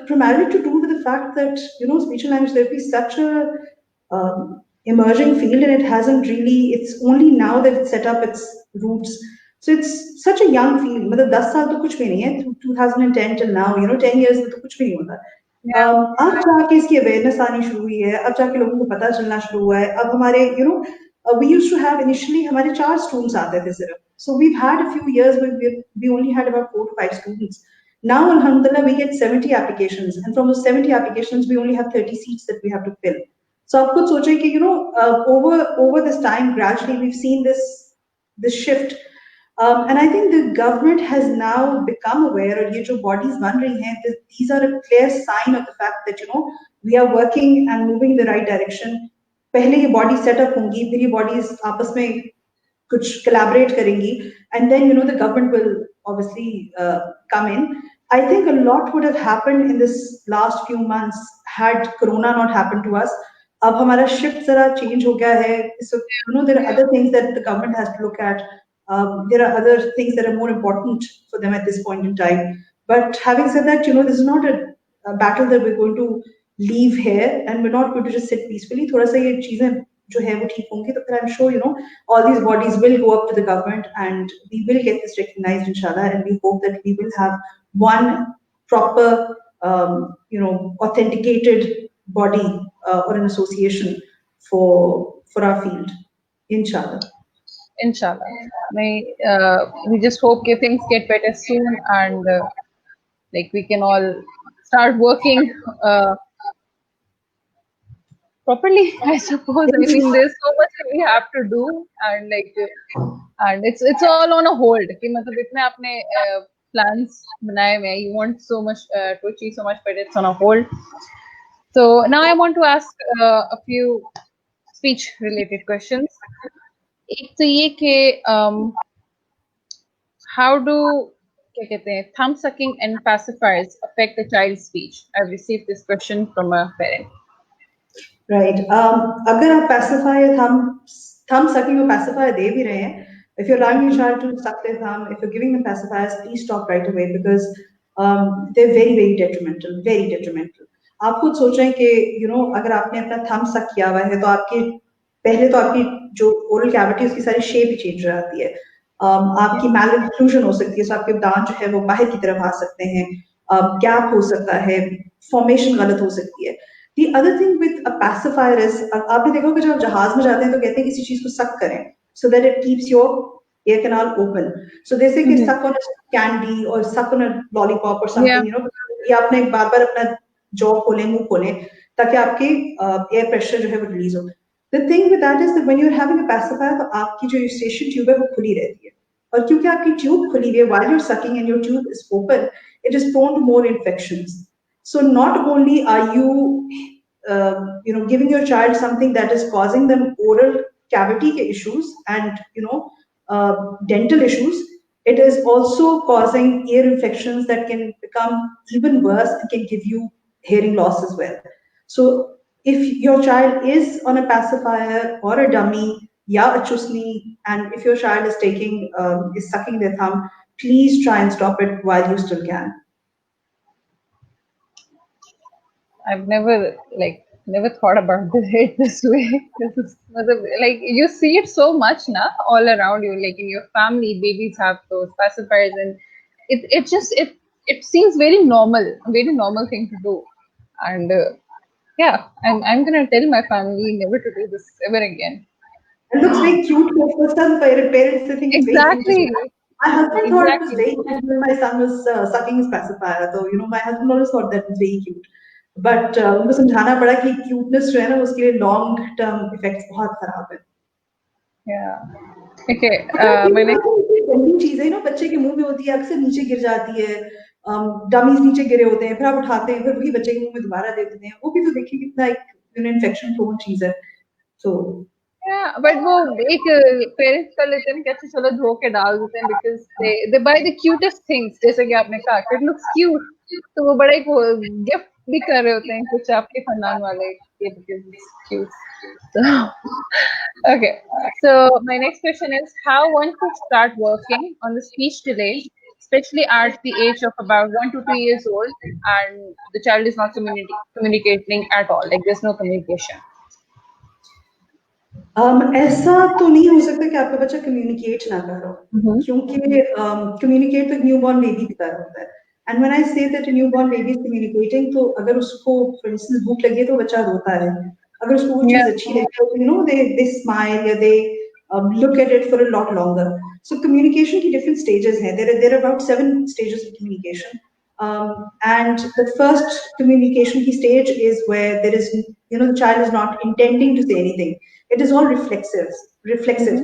primarily to do with the fact that speech and language therapy is such a emerging field, and it hasn't really. It's only now that it's set up its roots. So it's such a young field. मतलब 10 साल तो कुछ भी नहीं है. 2010 till now, 10 years में तो कुछ भी नहीं होता. अब जाके इसकी अवेयरनेस आनी शुरू हुई है. अब जाके लोगों को पता चलना शुरू हुआ है. अब हमारे we used to have initially हमारे 4 students आते थे सिर्फ. So we've had a few years where we only had about 4 to 5 students. Now, alhamdulillah, we get 70 applications, and from those 70 applications, we only have 30 seats that we have to fill. So, आप खुद सोचें कि over this time, gradually, we've seen this shift, and I think the government has now become aware. और ये जो bodies बन रही हैं, these are a clear sign of the fact that we are working and moving in the right direction. पहले ये bodies set up होंगी, फिर ये bodies आपस में कुछ collaborate करेंगी, and then the government will obviously come in. I think a lot would have happened in this last few months had Corona not happened to us. अब हमारा shift जरा change हो गया है. So there are other things that the government has to look at. There are other things that are more important for them at this point in time. But having said that, this is not a battle that we're going to leave here, and we're not going to just sit peacefully. थोड़ा सा ये चीजें जो है वो ठीक होंगी तो फिर I'm sure all these bodies will go up to the government and we will get this recognized inshallah, and we hope that we will have one proper authenticated body or an association for our field inshallah. We just hope that things get better soon and like we can all start working properly, I suppose. I mean, there's so much that we have to do, and it's all on a hold. कि मतलब इतने आपने plans बनाए हुए हैं, you want so much to achieve so much, but it's on a hold. So now I want to ask a few speech-related questions. एक तो ये कि how do क्या कहते हैं thumb sucking and pacifiers affect a child's speech? I've received this question from a parent. Right. अगर आप pacifier thumb sucking or pacifier दे भी रहे हैं, if you're allowing your child to suck their thumb, if you're giving them pacifiers, please stop right away because they're very very detrimental, very detrimental. आप खुद सोच रहे हैं कि अगर आपने अपना thumb suck किया हुआ है तो पहले तो आपकी जो oral cavity उसकी सारी shape ही change हो जाती है. आपकी malocclusion हो सकती है, so आपके दांत जो है वो बाहर की तरफ आ सकते हैं, gap हो सकता है, formation गलत हो सकती है. The other thing with a pacifier is, आपने देखा होगा जब आप जहाज में जाते हैं तो कहते हैं किसी चीज को suck करें so that it keeps your ear canal open. So they say कि suck on a candy or suck on a lollipop or something, या आपने बार-बार अपना jaw खोलें, मुंह खोलें ताकि आपके air pressure जो है वो release हो. The thing with that is that when you're having a pacifier तो आपकी जो eustachian tube है वो खुली रहती है और क्योंकि आपकी tube खुली हुई है while you're sucking and your tube is open, it is prone to more infections. So not only are you giving your child something that is causing them oral cavity issues and dental issues, it is also causing ear infections that can become even worse and can give you hearing loss as well. So if your child is on a pacifier or a dummy, a chusni, and if your child is sucking their thumb, please try and stop it while you still can. I've never thought about it this way. This is like you see it so much now all around you, like in your family, babies have those pacifiers, and it seems very normal thing to do, and yeah, I'm gonna tell my family never to do this ever again. It looks very cute for some parents. They think it's very cute to say. Exactly, My husband thought it was exactly. very cute when my son was sucking his pacifier. So my husband always thought that was very cute. But उनको समझाना पड़ा कि cuteness जो है ना उसके लिए long term effects बहुत खराब है. Yeah. Okay. My next. गंदी चीज है बच्चे के मुंह में होती है, अक्सर नीचे गिर जाती है. डमीज नीचे गिरे होते हैं, फिर आप उठाते हैं, फिर वही बच्चे के मुंह में दोबारा दे देते हैं. वो भी तो देखिए कितना एक इन्फेक्शन प्रोन चीज है. So बट वो एक पेरेंट्स कर लेते हैं कि अच्छा चलो धो के डाल देते हैं because they by the cutest things, जैसे कि आपने कहा इट लुक्स क्यूट, तो वो बड़े को गिफ्ट भी कर रहे होते हैं कुछ आपके खानदान वाले because it's cute. Okay, so my next question is how one could start working on the speech delay, especially at the age of about 1 to 2 years old and the child is not communicating at all, like there's no communication. ऐसा तो नहीं हो सकता कि आपका बच्चा communicate ना कर रहा हो, क्योंकि कम्युनिकेट तो न्यूबॉर्न बेबी भी कर रहा होता है. And when I say that newborn baby is communicating, तो अगर उसको फॉर इंस्टेंस भूख लगी है तो बच्चा रोता है. अगर उसको वो चीज अच्छी लगी तो दे स्माइल या दे look at it for a lot longer. So communication की different stages हैं. There are about 7 stages of communication. And the first communication key stage is where there is, the child is not intending to say anything. It is all reflexive.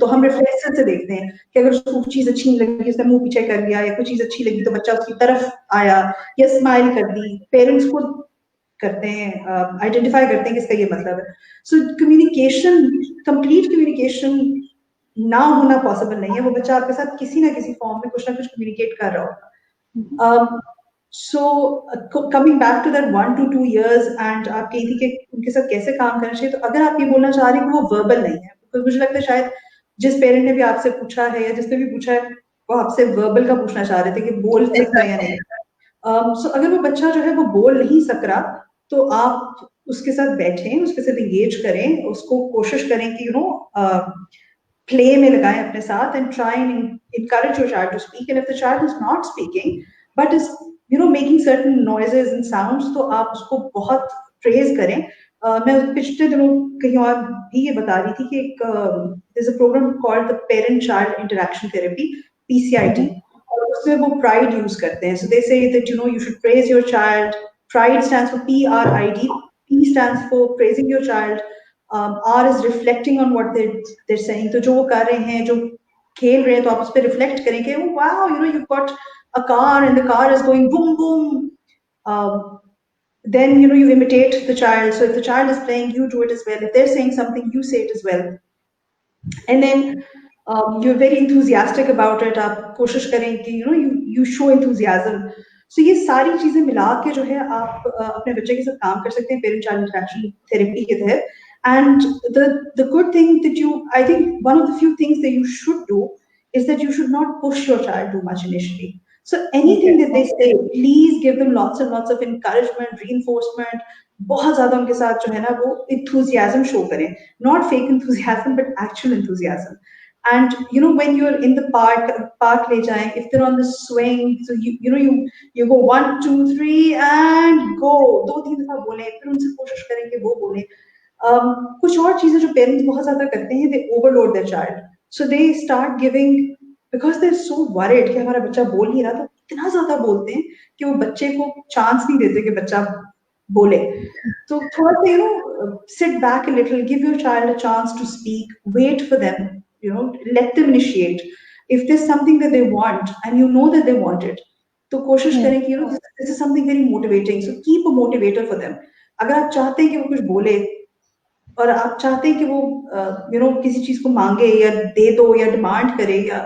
तो हम reflexive से देखते हैं कि अगर उसको कुछ चीज अच्छी नहीं लगी, उसने मुंह पीछे कर लिया, या कुछ चीज अच्छी लगी तो बच्चा उसकी तरफ आया या स्माइल कर दी. पेरेंट्स खुद करते हैं, आइडेंटिफाई करते हैं कि इसका ये मतलब है. सो कम्युनिकेशन, कंप्लीट कम्युनिकेशन ना होना पॉसिबल नहीं है. वो बच्चा आपके साथ किसी ना किसी फॉर्म में कुछ ना कुछ कम्युनिकेट कर रहा होगा. So coming back to that 1 to 2 years and आप कही थी कि उनके साथ कैसे काम करना चाहिए, तो अगर आप ये बोलना चाह रही हैं कि वो वर्बल नहीं है, तो मुझे लगता है शायद जिस पेरेंट ने भी आपसे पूछा है या जिसने भी पूछा है वो आपसे वर्बल का पूछना चाह रहे थे कि बोल सकता है या नहीं. So अगर वो बच्चा जो है वो बोल नहीं सक रहा, तो आप उसके साथ बैठें, उसके साथ एंगेज करें, उसको कोशिश करें कि play में लगाएं अपने साथ and try and encourage your child to speak. And if the child is not speaking but is making certain noises and sounds, तो आप उसको बहुत praise करें. मैं पिछले दिनों कहीं और भी ये बता रही थी कि there's a program called the Parent Child Interaction Therapy, PCIT. और उसमें वो pride use करते हैं. So they say that you should praise your child. Pride stands for PRID. P stands for praising your child. R is reflecting on what they're saying. तो जो वो कर रहे हैं, जो खेल रहे हैं, तो आप उस पर reflect करें कि wow, you've got a car and the car is going boom boom. Then you imitate the child. So if the child is playing, you do it as well. If they're saying something, you say it as well. And then you're very enthusiastic about it. आप कोशिश करें कि you show enthusiasm. So ये सारी चीजें मिला के जो है आप अपने बच्चे के साथ काम कर सकते हैं पेरेंट चाइल्ड इंटरेक्शन थेरेपी के तहत. And the good thing that I think one of the few things that you should do is that you should not push your child too much initially. So anything that they say, please give them lots and lots of encouragement, reinforcement. बहुत ज्यादा उनके साथ जो है ना वो enthusiasm show करें, not fake enthusiasm but actual enthusiasm. And when you're in the park ले जाएं, if they're on the swing, so you go 1 2 3 and go, 2-3 दफा बोलें, फिर उनसे कोशिश करें कि वो बोलें. कुछ और चीजें जो पेरेंट्स बहुत ज्यादा करते हैं, they overload their child, so they start giving, because they're so worried कि हमारा बच्चा बोल नहीं रहा, तो इतना ज्यादा बोलते हैं कि वो बच्चे को चांस नहीं देते कि बच्चा बोले. तो थोड़ा सा sit back a little, give your child a chance to speak, wait for them, let them initiate. If there's something that they want and that they want it, तो कोशिश करें कि this is something very motivating, so keep a motivator for them. अगर आप चाहते हैं कि वो कुछ बोले और आप चाहते हैं कि वो किसी चीज को मांगे या दे दो या डिमांड करे या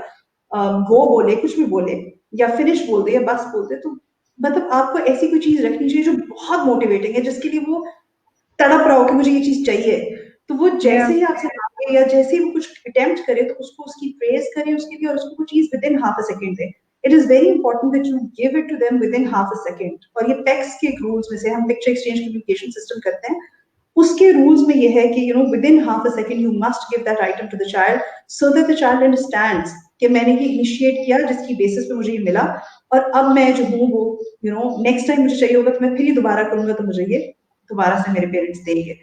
वो बोले, कुछ भी बोले या फिनिश बोल दे या बस बोल दे, तो मतलब आपको ऐसी कोई चीज रखनी चाहिए जो बहुत मोटिवेटिंग है, जिसके लिए वो तड़प रहा हो कि मुझे ये चीज चाहिए. तो वो जैसे ही आपसे मांगे या जैसे ही वो कुछ अटेम्प्ट करे, तो उसको उसकी प्रेज करें उसके लिए और उसको वो चीज with in half a second they. it is very important that you give it to them within half a second. और ये PECS के रूल्स में से, हम पिक्चर एक्सचेंज कम्युनिकेशन सिस्टम करते हैं, उसके रूल्स में ये है कि within half a second you must give that item to the child so that the child understands कि मैंने ये इनिशिएट किया जिसकी बेसिस पे मुझे ये मिला, और अब मैं जो हूँ वो नेक्स्ट टाइम मुझे चाहिए होगा तो मैं फिर ये दोबारा करूंगा तो मुझे ये दोबारा से मेरे पेरेंट्स देंगे.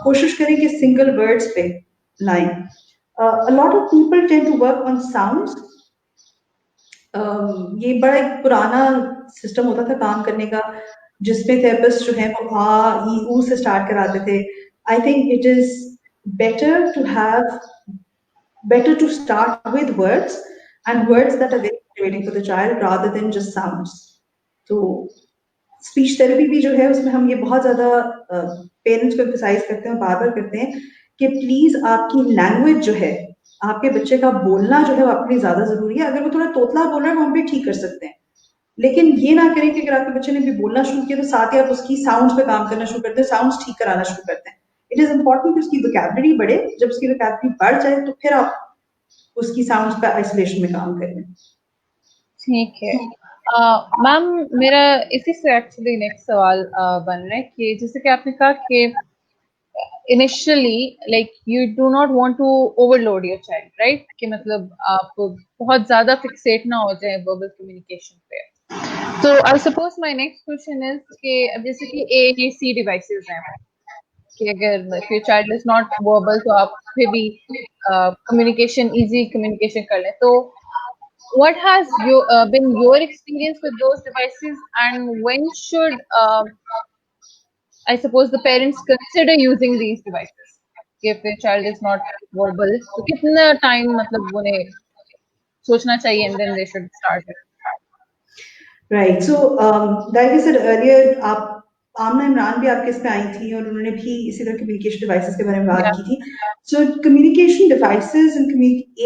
कोशिश करें कि सिंगल वर्ड्स पे लाएं. A lot of people tend to work on sounds. ये बड़ा एक पुराना सिस्टम होता था काम करने का, जिसमें थेरेपिस्ट जो है वो आ ई ऊ से स्टार्ट कराते थे. I think it is better to start with words, and words that are very motivating for the child rather than just sounds. तो स्पीच थेरेपी भी जो है उसमें हम ये बहुत ज्यादा पेरेंट्स को एम्फसाइज करते हैं, बार बार करते हैं कि प्लीज आपकी लैंग्वेज जो है, आपके बच्चे का बोलना जो है वो अपनी ज्यादा जरूरी है. अगर वो थोड़ा तोतला बोल रहा है वो हम भी ठीक कर सकते हैं, लेकिन ये ना करें कि अगर आपके बच्चे ने भी बोलना शुरू किया तो साथ ही आप उसकी साउंड्स पे काम करना शुरू करते हैं, साउंड्स ठीक कराना शुरू करते हैं. इट इज इंपॉर्टेंट कि उसकी वोकैबुलरी बढ़े. जब उसकी वोकैबुलरी बढ़ जाए तो फिर आप उसकी साउंड्स पे आइसोलेशन में काम करें. ठीक है. मैम मेरा इसी से एक्चुअली नेक्स्ट सवाल बन रहा है कि जैसे कि आपने कहा कि initially like you do not want to overload your child, right? कि मतलब आप बहुत ज्यादा फिक्सेट ना हो जाए वर्बल कम्युनिकेशन पे. तो I suppose my next question is कि जैसे कि AAC डिवाइसेस हैं कि अगर your child is not verbal तो आप फिर भी कम्युनिकेशन इजी कम्युनिकेशन कर लें. तो what has been your experience with those devices, and when should I suppose the parents consider using these devices if their child is not verbal? तो कितना time मतलब उन्हें सोचना चाहिए and then they should start it? Right. So, like I said earlier, आप आमना इमरान भी आपके इसमें आई थी और उन्होंने भी इसी तरह कम्युनिकेशन डिवाइसेस के बारे में बात की थी. So, communication devices and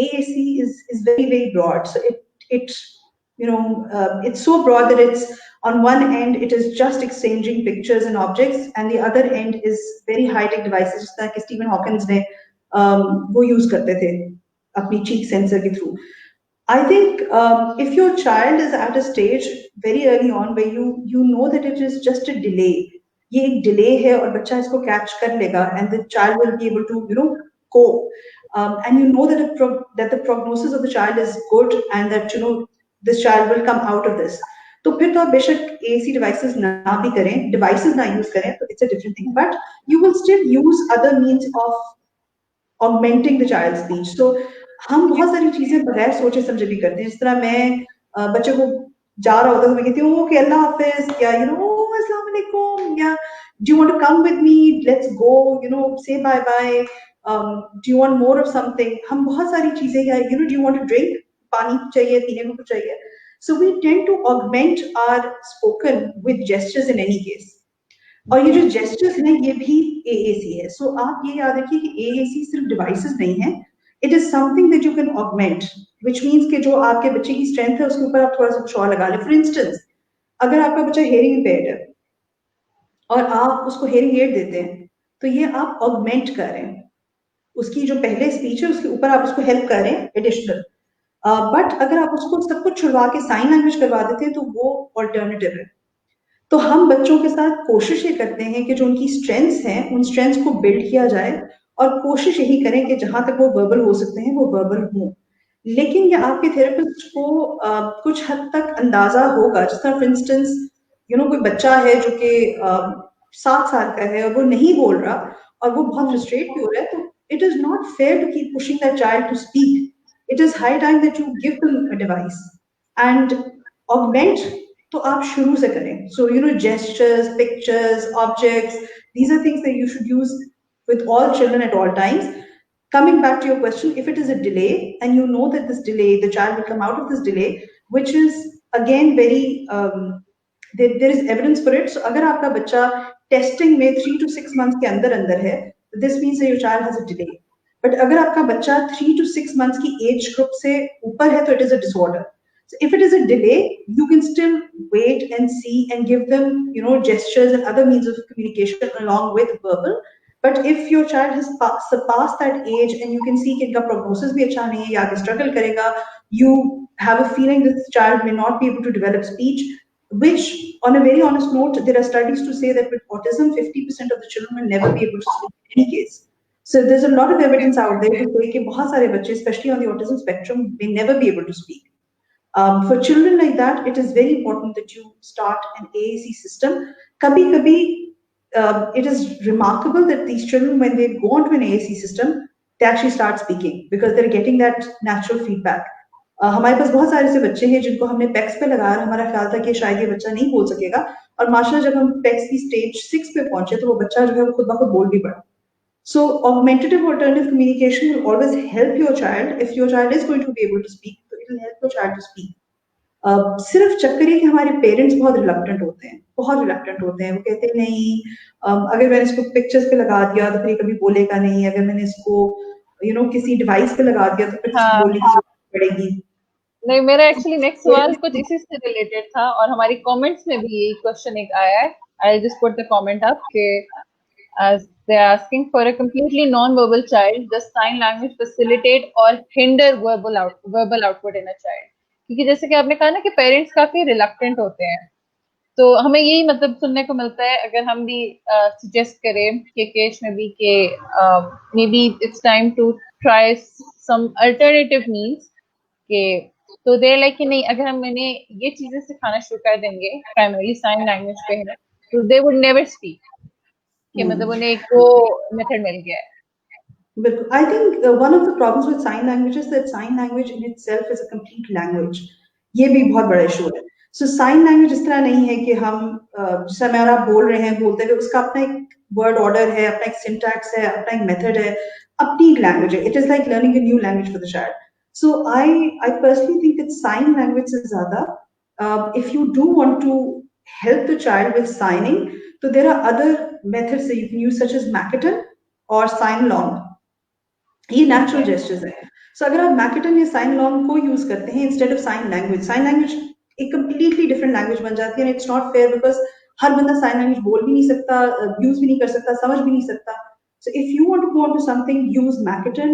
AAC is very broad. So it's so broad that it's on one end it is just exchanging pictures and objects, and the other end is very high tech devices जिस तरह कि Steven Hawkins ने वो use करते थे अपनी cheek sensor के through. I think if your child is at a stage very early on where you know that it is just a delay, ये एक delay है और बच्चा इसको catch कर लेगा, and the child will be able to cope, and you know that the prognosis of the child is good and that this child will come out of this. तो फिर तो आप बेशक AC devices ना भी करें, devices ना use करें, तो it's a different thing, but you will still use other means of augmenting the child's speech. So हम बहुत सारी चीजें बगैर सोचे समझे भी करते हैं. जिस तरह मैं बच्चे को जा रहा होता है तो मैं कहती हूँ कि अल्लाह हाफिज, या अस्सलाम वालेकुम, या do you want to come with me, let's go, say bye bye, do you want more of something. हम बहुत सारी चीजें, या do you want to drink, पानी चाहिए, पीने को कुछ चाहिए. So we tend to augment our spoken with gestures in any case. और ये जो gestures हैं ये भी AAC है. So आप ये याद रखिए कि AAC सिर्फ devices नहीं है. It is something that you can augment, which means कि जो आपके बच्चे की स्ट्रेंथ है उसके ऊपर आप थोड़ा सा कुछ और लगा लें. फॉर इंस्टेंस, अगर आपका बच्चा हेयरिंग इम्पेयर्ड है और आप उसको हेयरिंग एड देते हैं तो ये आप ऑगमेंट कर रहे हैं. उसकी जो पहले स्पीच है उसके ऊपर आप उसको हेल्प कर रहे हैं एडिशनल. बट अगर आप उसको सब कुछ छुड़वा के साइन लैंग्वेज करवा देते हैं तो वो ऑल्टरनेटिव है. तो हम बच्चों के साथ कोशिश ये करते हैं कि जो उनकी स्ट्रेंथ्स हैं उन स्ट्रेंथ्स को बिल्ड किया जाए, और कोशिश यही करें कि जहां तक वो वर्बल हो सकते हैं वो वर्बल हो. लेकिन ये आपके थेरेपिस्ट को कुछ हद तक अंदाजा होगा. जिस तरह फॉर इंस्टेंस कोई बच्चा है जो कि 7 साल का है और वो नहीं बोल रहा और वो बहुत फ्रस्ट्रेट भी हो रहा है, तो it is not fair to keep pushing that child to speak. It is high time that you give them a device and augment. तो आप शुरू से करें. सो gestures, pictures, objects, these are things that you should use with all children at all times. Coming back to your question, if it is a delay and you know that this delay, the child will come out of this delay, which is again very there is evidence for it. So agar aapka bacha testing mein 3 to 6 months ke andar hai, this means that your child has a delay. But agar aapka bacha 3 to 6 months ki age group se upar hai, to it is a disorder. So if it is a delay, you can still wait and see and give them, gestures and other means of communication along with verbal. But if your child has surpassed that age and you can see कि इनका prognosis भी अच्छा नहीं है या आगे struggle करेगा, you have a feeling this child may not be able to develop speech, which, on a very honest note, there are studies to say that with autism, 50% of the children will never be able to speak in any case. So there's a lot of evidence out there to say कि बहुत सारे बच्चे, especially on the autism spectrum, may never be able to speak. For children like that, it is very important that you start an AAC system. Kabhi kabhi, it is remarkable that these children, when they go onto an AAC system, they actually start speaking because they're getting that natural feedback. हमारे पास बहुत सारे ऐसे बच्चे हैं जिनको हमने PECS पे लगाया और हमारा ख्याल था कि शायद ये बच्चा नहीं बोल सकेगा, और माशाल्लाह जब हम पेक्स की स्टेज 6 पे पहुंचे तो वो बच्चा जो है वो खुद ब खुद बोल भी पड़ा. So augmentative alternative communication will always help your child. If your child is going to be able to speak, so it will help your child to speak. सिर्फ चक्कर ये कि हमारे पेरेंट्स बहुत रिलक्टेंट होते हैं, बहुत रिलक्टेंट होते हैं. वो कहते हैं नहीं, अगर मैंने इसको पिक्चर्स पे लगा दिया तो फिर कभी बोलेगा नहीं, अगर मैंने इसको किसी डिवाइस पे लगा दिया तो फिर बोलने की जरूरत पड़ेगी. नहीं, मेरा एक्चुअली नेक्स्ट सवाल कुछ इसी से रिलेटेड था और हमारी कमेंट्स में भी यही क्वेश्चन एक आया है. I just put the comment up के as they are asking for a completely non-verbal child, does sign language facilitate or hinder verbal output in a child? क्योंकि जैसे कि आपने कहा ना कि पेरेंट्स काफी रिलक्टेंट होते हैं, तो हमें यही मतलब सुनने को मिलता है. अगर हम भी सजेस्ट करें कि केस में भी कि maybe it's time to try some alternative means के, तो देर लाइक कि नहीं, अगर हम इन्हें ये चीजें सिखाना शुरू कर देंगे प्राइमरी साइन लैंग्वेज पे है तो दे वुड नेवर स्पीक, कि मतलब उन्हें एक वो मेथड मिल गया है. बिल्कुल. I think one of the problems with sign language is that sign language in itself is a complete language. ये भी बहुत बड़ा इशू है. So sign language इस तरह नहीं है कि हम जिस समय आप बोल रहे हैं बोलते हुए उसका अपना एक वर्ड ऑर्डर है, अपना एक सिंटैक्स है, अपना एक मेथड है, अपनी एक लैंग्वेज है. It is like learning a new language for the child. So I personally think that sign language से ज़्यादा if you do want to help the child with signing, so there are other methods that you can use such as Makaton or sign long. ये natural gestures है. सो अगर आप मैकेटन या sign long को use करते हैं इंस्टेड ऑफ साइन लैंग्वेज एक completely different language बन जाती है. इट्स नॉट फेयर बिकॉज हर बंदा साइन लैंग्वेज बोल भी नहीं सकता, यूज भी नहीं कर सकता, समझ भी नहीं सकता. So if you want to go on to something, use Makaton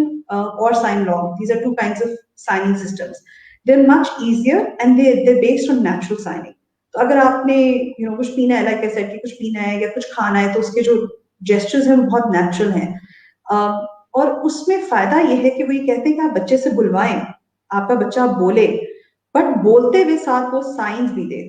or sign long. These are two kinds of signing systems. They're much easier and they're based on natural signing. तो अगर आपने कुछ पीना है, लाइक आई सेड कि कुछ पीना है या कुछ खाना है, तो उसके जो जेस्चर्स हैं वो बहुत नेचुरल हैं. और उसमें फायदा यह है कि वो ये कहते हैं कि आप बच्चे से बुलवाएं, आपका बच्चा बोले, बट बोलते हुए साथ वो साइंस भी दे,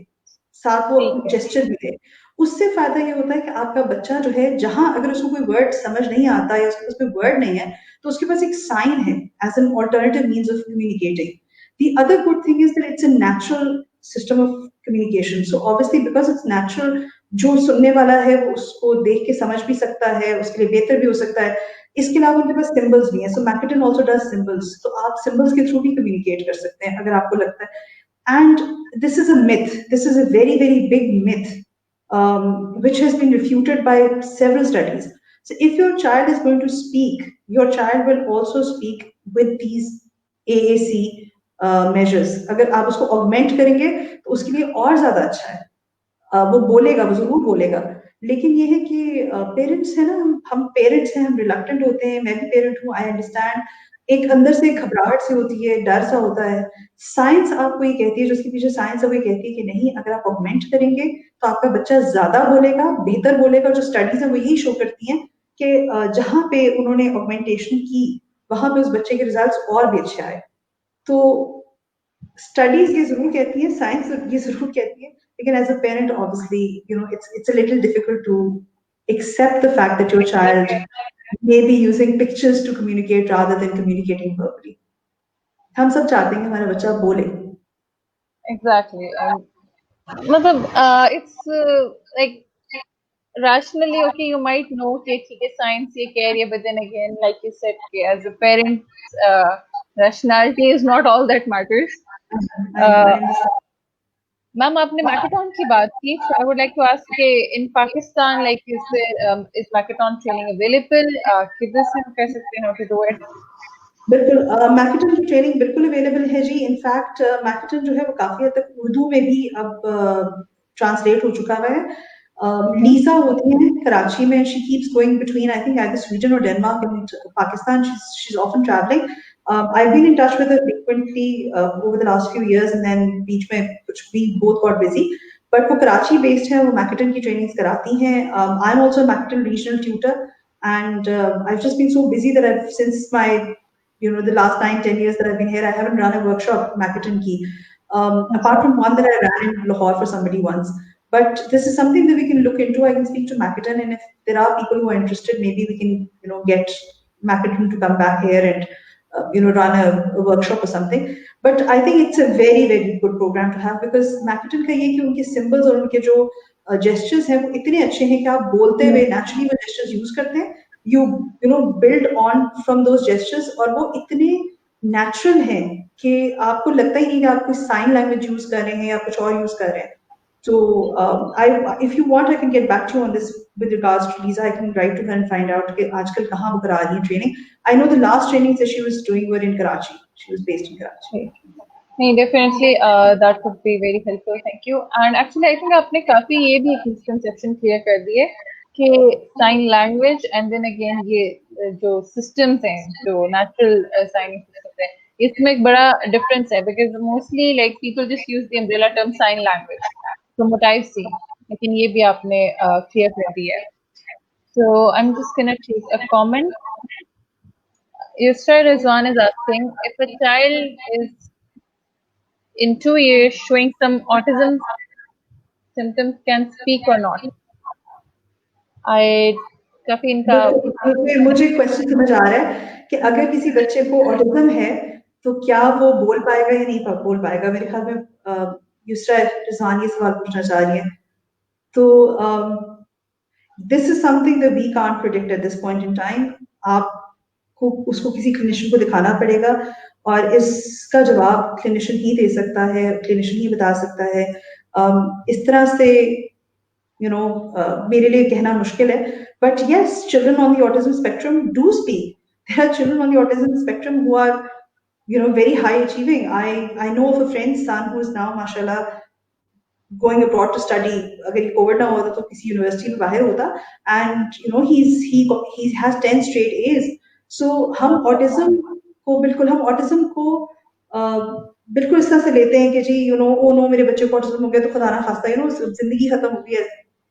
साथ वो जेस्चर भी दे. उससे फायदा ये होता है कि आपका बच्चा जो है, जहां अगर उसको कोई वर्ड समझ नहीं आता या उसके पास कोई वर्ड नहीं है, तो उसके पास एक साइन है as an alternative means of communicating. The other good thing is that it's a natural system of communication. So obviously because it's natural, जो सुनने वाला है वो उसको देख के समझ भी सकता है, उसके लिए बेहतर भी हो सकता है. इसके अलावा उनके पास सिंबल्स भी हैं. सो मैकेटन आल्सो डज सिंबल्स, तो आप सिंबल्स के थ्रू भी कम्युनिकेट कर सकते हैं अगर आपको लगता है. And this is a myth, this is a very very big myth which has been refuted by several studies. So if your child is going to speak, your child will also speak with these AAC measures. अगर आप उसको augment करेंगे तो उसके लिए और ज्यादा अच्छा है. वो बोलेगा, वो जरूर बोलेगा. लेकिन ये है कि पेरेंट्स है ना, हम पेरेंट्स हैं, हम रिलक्टेंट होते हैं. मैं भी पेरेंट हूँ, आई अंडरस्टैंड. एक अंदर से घबराहट सी होती है, डर सा होता है. साइंस आपको ये कहती है, जो उसके पीछे साइंस है वो ये कहती है कि नहीं, अगर आप ऑगमेंट करेंगे तो आपका बच्चा ज्यादा बोलेगा, बेहतर बोलेगा. जो स्टडीज है वो यही शो करती हैं कि जहां पे उन्होंने ऑगमेंटेशन की वहां पे उस बच्चे के रिजल्ट्स और भी अच्छे आए. तो स्टडीज ये जरूर कहती है, साइंस ये जरूर कहती है, लेकिन as a parent obviously it's a little difficult to accept the fact that your child may be using pictures to communicate rather than communicating verbally. हम सब चाहते हैं कि हमारा बच्चा बोले. Exactly. मतलब it's like rationally okay, you might know कि ठीक है science ये कह रही है, but then again like you said कि as a parent rationality is not all that matters. Ma'am आपने मैकेटॉन की बात की, so I would like to ask कि in Pakistan like is मैकेटॉन training available? किधर से हम कह सकते हैं how to do it? बिल्कुल, मैकेटन की ट्रेनिंग बिल्कुल अवेलेबल है जी. इनफैक्ट मैकेटन जो है वो काफी हद तक उर्दू में भी अब ट्रांसलेट हो चुका है. लीसा होती है कराची में, she keeps going between I think either Sweden और Denmark and Pakistan. She is often travelling. I've been in touch with her frequently over the last few years, and then बीच में कुछ we both got busy. But वो Karachi based है, वो Makaton की trainings कराती हैं. I'm also a Makaton regional tutor, and I've just been so busy that I've since my the last 9-10 years that I've been here, I haven't run a workshop Makaton ki. Apart from one that I ran in Lahore for somebody once. But this is something that we can look into. I can speak to Makaton, and if there are people who are interested, maybe we can get Makaton to come back here and run a workshop or something. But I think it's a very very good program to have, because Makaton का ये कि उनके symbols और उनके जो gestures हैं वो इतने अच्छे हैं कि आप बोलते हुए naturally वो gestures use करते हैं. You build on from those gestures, और वो इतने natural हैं कि आपको लगता ही नहीं कि आप कोई sign language use कर रहे हैं या कुछ और use कर रहे हैं. So, if you want, I can get back to you on this with regards to Lisa. I can write to her and find out कि आजकल कहाँ वो करा रही है training. I know the last trainings that she was doing were in Karachi. She was based in Karachi. नहीं, definitely that would be very helpful. Thank you. And actually, I think आपने काफी ये भी एक misconception clear कर दी है कि sign language and then again ये जो systems हैं, जो natural signing systems हैं, इसमें एक बड़ा difference है, because mostly like people just use the umbrella term sign language from what I've seen. लेकिन ये भी आपने clear कर दी है. So I'm just gonna take a comment. Yusra Rizwan is asking if a child is in 2 years showing some autism symptoms can speak or not. I काफी इनका मुझे question समझ आ रहा है कि अगर किसी बच्चे को ऑटिज्म है तो क्या वो बोल पाएगा या नहीं बोल पाएगा. मेरे ख्याल में युसरा रिजवान ये सवाल पूछना चाह रही है. तो this is something that we can't predict at this point in time. आपको उसको किसी क्लिनिशियन को दिखाना पड़ेगा, और इसका जवाब क्लिनिशियन ही दे सकता है, क्लिनिशियन ही बता सकता है. इस तरह से मेरे लिए कहना मुश्किल है. But yes, children on the autism spectrum do speak. There are children on the autism spectrum who are very high achieving. I know of a friend's son who is now mashallah going abroad to study. अगर ये Covid ना होता तो किसी university में बाहर होता. And he has 10 straight A's. So हम autism को बिल्कुल इस तरह से लेते हैं कि जी ओ नो मेरे बच्चे को ऑटिज्म हो गया तो खुदा ना खास्ता जिंदगी खत्म हो गई है.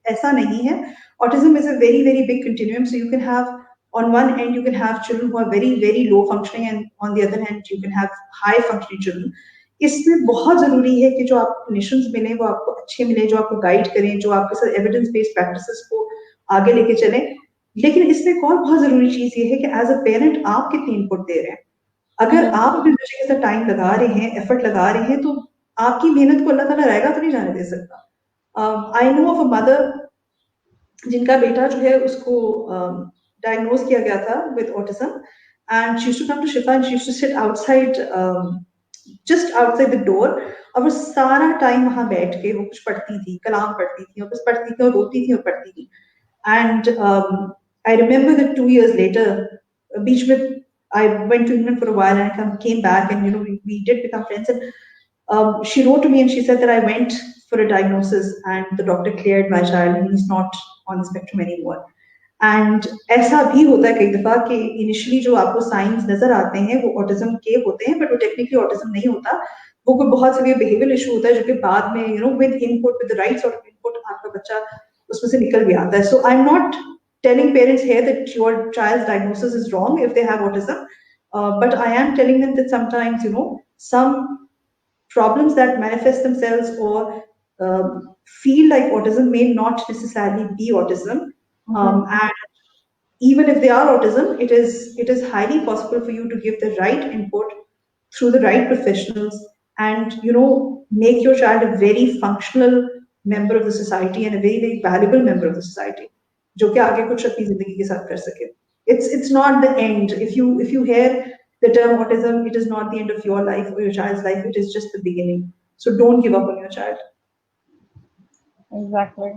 ऐसा नहीं है. Autism is a very very big continuum. So you can have, on one end you can have children who are very very low functioning, and on the other hand you can have high functioning children. इसमें बहुत जरूरी है कि जो आपको clinicians मिले वो आपको अच्छे मिले, जो आपको गाइड करें, जो आपके साथ एविडेंस बेस्ड प्रैक्टिसेस को आगे लेके चलें. लेकिन इसमें एक और बहुत जरूरी चीज ये है कि एज अ पेरेंट आप कितनी इनपुट दे रहे हैं. अगर आप अपने बच्चे के साथ टाइम लगा रहे हैं, एफर्ट लगा रहे हैं, तो आपकी मेहनत को अल्लाह ताला रहेगा तो नहीं जाने दे सकता. I know of a mother जिनका बेटा जो है उसको डायग्नोज किया गया था with autism, and she used to come to Shifa and she used to sit outside, just outside the door, और वो सारा टाइम वहां बैठ के वो कुछ पढ़ती थी, कलाम पढ़ती थी, और बस पढ़ती थी और रोती थी और पढ़ती थी. And I remember that 2 years later, बीच में I went to England for a while and I came back, and we did become friends. And she wrote to me and she said that I went for a diagnosis and the doctor cleared my child and he's not on the spectrum anymore. And ऐसा भी होता है कई दफा कि initially जो आपको science नजर आते हैं वो ऑटिज्म के होते हैं, बट वो टेक्निकली ऑटिज्म नहीं होता. वो कोई बहुत सीवियर बिहेवियर इशू होता है जो कि बाद में with input, with the right sort of input आपका बच्चा उसमें से निकल भी आता है. So I am not telling parents here that your child's diagnosis is wrong if they have autism, but I am telling them that sometimes some problems that manifest themselves or feel like autism may not necessarily be autism. And even if they are autism, it is highly possible for you to give the right input through the right professionals and make your child a very functional member of the society and a very very valuable member of the society, जो कि आगे कुछ अपनी जिंदगी के साथ कर सके. It's not the end. If you hear the term autism, it is not the end of your life or your child's life. It is just the beginning. So don't give up on your child. Exactly.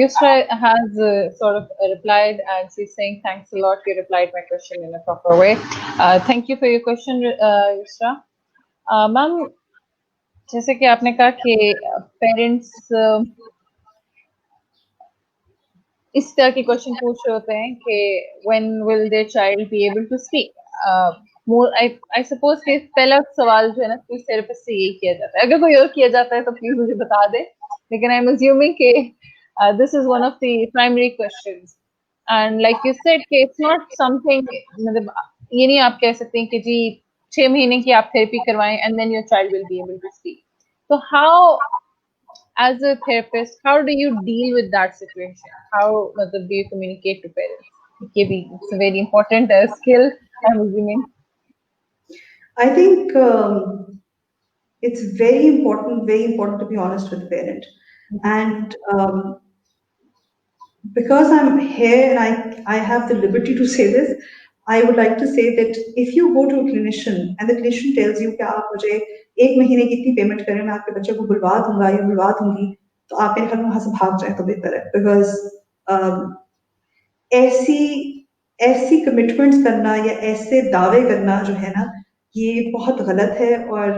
Yusra has sort of replied, and she's saying thanks a lot. You replied my question in a proper way. Thank you for your question, Yusra. Ma'am, जैसे कि आपने कहा कि parents इस तरह के question पूछ रहे होते हैं कि when will their child be able to speak? more I suppose कि पहला सवाल जो है ना कोई थेरेपिस्ट से यही किया जाता है, अगर कोई और किया जाता है तो प्लीज मुझे बता दे, लेकिन आई एम अज्यूमिंग कि this is one of the primary questions, and like you said कि it's not something, मतलब ये नहीं आप कह सकते हैं कि जी 6 महीने की आप थेरेपी करवाएं and then your child will be able to speak. So how, as a therapist, how do you deal with that situation? How मतलब, do you communicate to parents? ये भी it's a very important skill, I'm assuming. I think it's very important to be honest with the parent. And because I'm here and I have the liberty to say this, I would like to say that if you go to a clinician and the clinician tells you कि आप मुझे 1 महीने की इतनी payment करें, मैं आपके बच्चे को बुलवा दूंगा या बुलवा दूंगी, तो आप मेरे ख्याल में वहां से भाग जाए तो बेहतर है, बिकॉज ऐसी ऐसी कमिटमेंट्स करना या ऐसे दावे करना जो है ना, ये बहुत गलत है और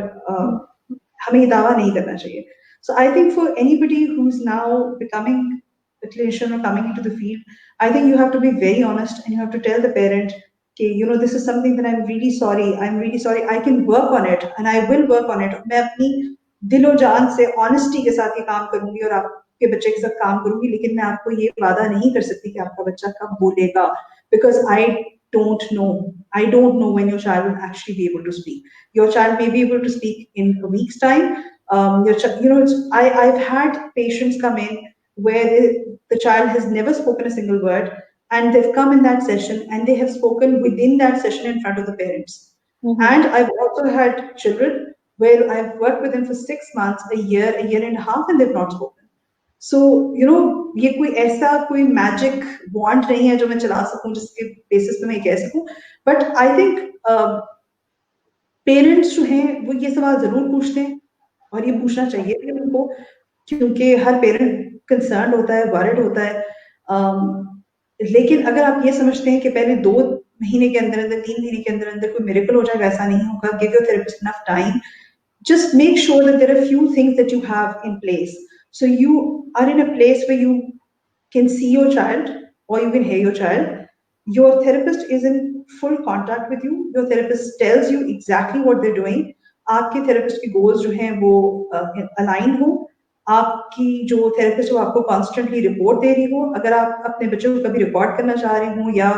हमें ये दावा नहीं करना चाहिए. So I think for anybody who's now becoming a clinician or coming into the field, I think you have to be very honest and you have to tell the parent, okay, you know, this is something that I'm really sorry, I can work on it and I will work on it. मैं अपनी दिलो जान से honesty के साथ ये काम करूंगी और आपके बच्चे के साथ काम करूंगी, लेकिन मैं आपको ये वादा नहीं कर सकती कि आपका बच्चा कब बोलेगा, because I don't know when your child will actually be able to speak. Your child may be able to speak in a week's time. I've had patients come in where the child has never spoken a single word, and they've come in that session and they have spoken within that session in front of the parents. And I've also had children where I've worked with them for 6 months, a year and a half, and they've not spoken. So you know ये कोई ऐसा कोई magic wand नहीं है जो मैं चला सकूं जिसके बेसिस पे मैं कह सकूं, बट आई थिंक पेरेंट्स जो हैं वो ये सवाल जरूर पूछते हैं और ये पूछना चाहिए भी उनको, क्योंकि हर पेरेंट कंसर्न होता है, वरिड होता है. लेकिन अगर आप ये समझते हैं कि पहले 2 महीने के अंदर अंदर 3 महीने के अंदर अंदर कोई मिरेकल हो जाए, वैसा नहीं होगा. Give your therapist enough time. Just make sure that there are few things that you have in place. So you are in a place where you can see your child or you can hear your child. Your therapist is in full contact with you. Your therapist tells you exactly what they're doing. आपके therapist की goals जो हैं वो aligned हो. आपकी जो therapist वो आपको constantly report दे रही हो. अगर आप अपने बच्चों को कभी record करना चाह रहे हो या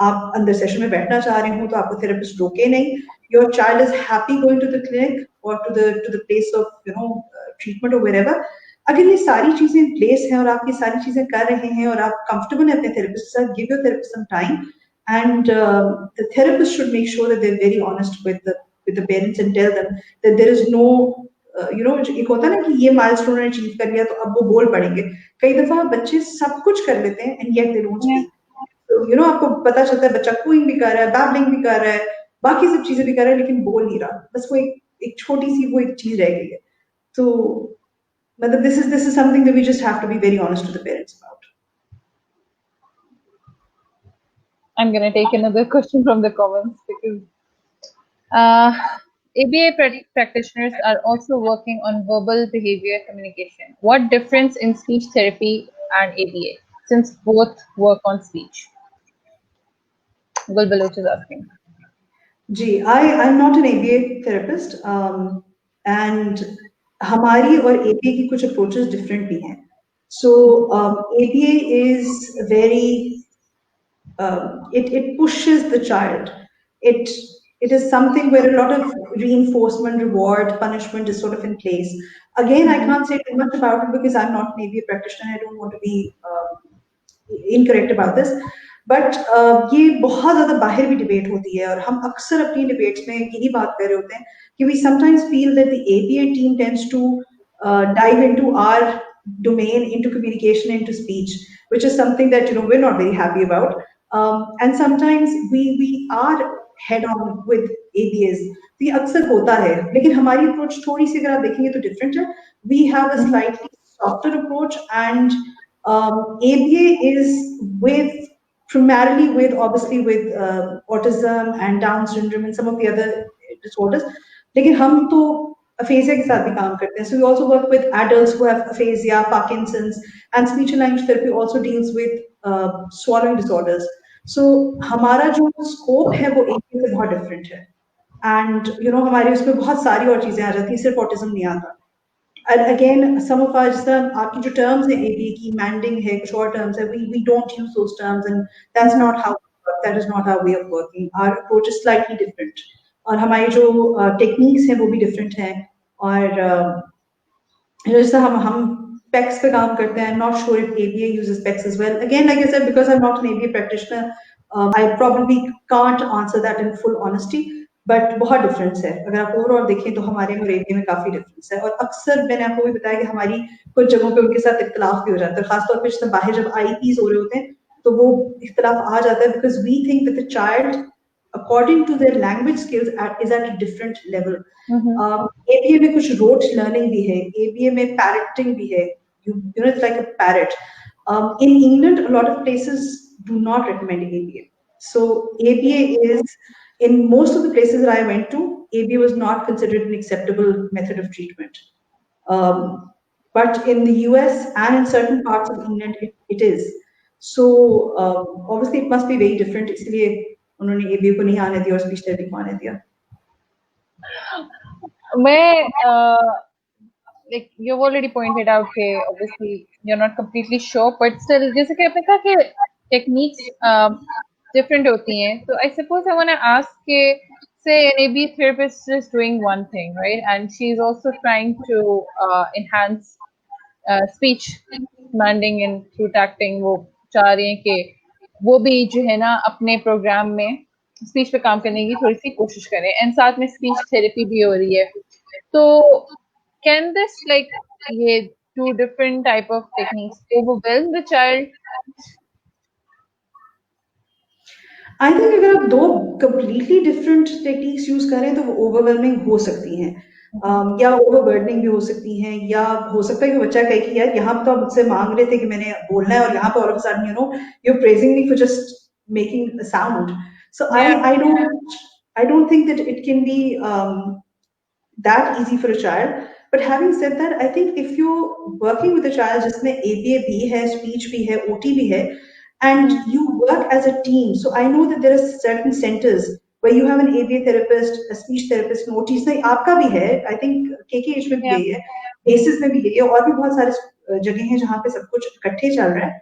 आप अंदर सेशन में बैठना चाह रहे हो तो आपको थेरेपिस्ट रोके नहीं. Your child is happy going to the clinic or to the place of treatment or wherever. अगर ये सारी चीजें in place हैं और आप ये सारी चीजें कर रहे हैं और आप comfortable हैं अपने therapist के साथ, give your therapist some time, and the therapist should make sure that they're very honest with the parents and tell them that there is no एक होता है ना कि ये माइलस्टोन अचीव कर लिया तो अब वो बोल पड़ेंगे. कई दफा बच्चे सब कुछ कर लेते हैं and yet they don't speak. आपको पता चलता है बच्चा कूइंग भी कर रहा है, बैबलिंग भी कर रहा है, बाकी सब चीजें भी कर रहा है, लेकिन बोल नहीं रहा. बस वो एक छोटी सी वो एक चीज रह गई है. तो मतलब this is something that we just have to be very honest to the parents about. I'm gonna take another question from the comments because ABA practitioners are also working on verbal behavior communication. What difference in speech therapy and ABA, since both work on speech? Gul Baloch is asking. Ji, I'm not an ABA therapist, and हमारी और ABA की कुछ approaches different भी हैं. So ABA is very it pushes the child. It is something where a lot of reinforcement, reward, punishment is sort of in place. Again, I can't say too much about it because I'm not an ABA practitioner. I don't want to be incorrect about this. But ये बहुत ज्यादा बाहर भी debate होती है और हम अक्सर अपनी डिबेट्स में यही बात कर रहे होते हैं कि we sometimes feel that the ABA team tends to dive into our domain, into communication, into speech, which is something that we're not very happy about. And sometimes we are head on with ABAs. तो ये अक्सर होता है, लेकिन हमारी approach थोड़ी सी अगर आप देखेंगे तो डिफरेंट है. We have a slightly softer approach, and ABA is primarily obviously with autism and Down syndrome and some of the other disorders. लेकिन हम तो aphasia के साथ भी काम करते हैं. So we also work with adults who have aphasia, Parkinson's, and speech and language therapy also deals with swallowing disorders. सो हमारा जो स्कोप है वो ABA से बहुत डिफरेंट है, एंड हमारे उसमें बहुत सारी और चीजें आ जाती हैं, सिर्फ ऑटिज्म नहीं आता। And again, some of our जिस तरह आपकी जो terms है ABA की, manding है, कुछ और terms है, we don't use those terms, and that's not how we work. That is not our way of working. Our approach is slightly different. और हमारी जो techniques हैं वो भी different हैं, और जैसे हम PECs पे काम करते हैं. I'm not sure if ABA uses PECs as well. Again, like I said, because I'm not an ABA practitioner, I probably can't answer that in full honesty. But बहुत डिफरेंस है, अगर आप ओवरऑल देखें तो हमारे और ABA में काफी डिफरेंस है, और अक्सर मैंने आपको भी बताया कि हमारी कुछ जगहों पे उनके साथ इख्तलाफ भी हो जाता है, खासतौर पे जब बाहर जब IEPs हो रहे होते हैं तो वो इख्तलाफ आ जाता है, because we think that the child according to their language skills is at a different level. ABA में कुछ rote learning भी है, ABA में parroting भी है, you know it's like a parrot. In England, a lot of places do not recommend ABA. So ABA is, in most of the places that I went to, ABA was not considered an acceptable method of treatment. But in the US and in certain parts of England, it is. So obviously it must be very different. इसलिए उन्होंने ABA को नहीं आने दिया और speech therapy को आने दिया. Like you've already pointed out कि obviously you're not completely sure, but still जैसे कि आपने कहा कि techniques different होती हैं, so I suppose I want to ask कि say an ABA therapist is doing one thing, right, and she's also trying to enhance speech commanding and through tacting, वो चाह रही हैं कि वो भी जो है ना अपने प्रोग्राम में स्पीच पे काम करने की थोड़ी सी कोशिश करें, एंड साथ में स्पीच थेरेपी भी हो रही है, तो can this like ये two different type of techniques overwhelm the child? I think अगर आप दो completely different techniques use करें तो वो overwhelming हो सकती हैं, या overburdening भी हो सकती हैं, या हो सकता है कि बच्चा कहे कि यार यहाँ पे तो आप मुझसे मांग रहे थे कि मैंने बोलना है और यहाँ पे all of a sudden you're praising me for just making a sound. So Yeah. I don't think that it can be that easy for a child. But having said that, I think if you're working with a child जिसमें ABA भी है, speech भी है, OT भी है, and you work as a team. So I know that there are certain centers where you have an ABA therapist, a speech therapist, and OT. इसमें आपका भी है, I think KKH में भी यही है, ACES में भी यही है, और भी बहुत सारे जगह हैं जहाँ पे सब कुछ इकट्ठे चल रहा है.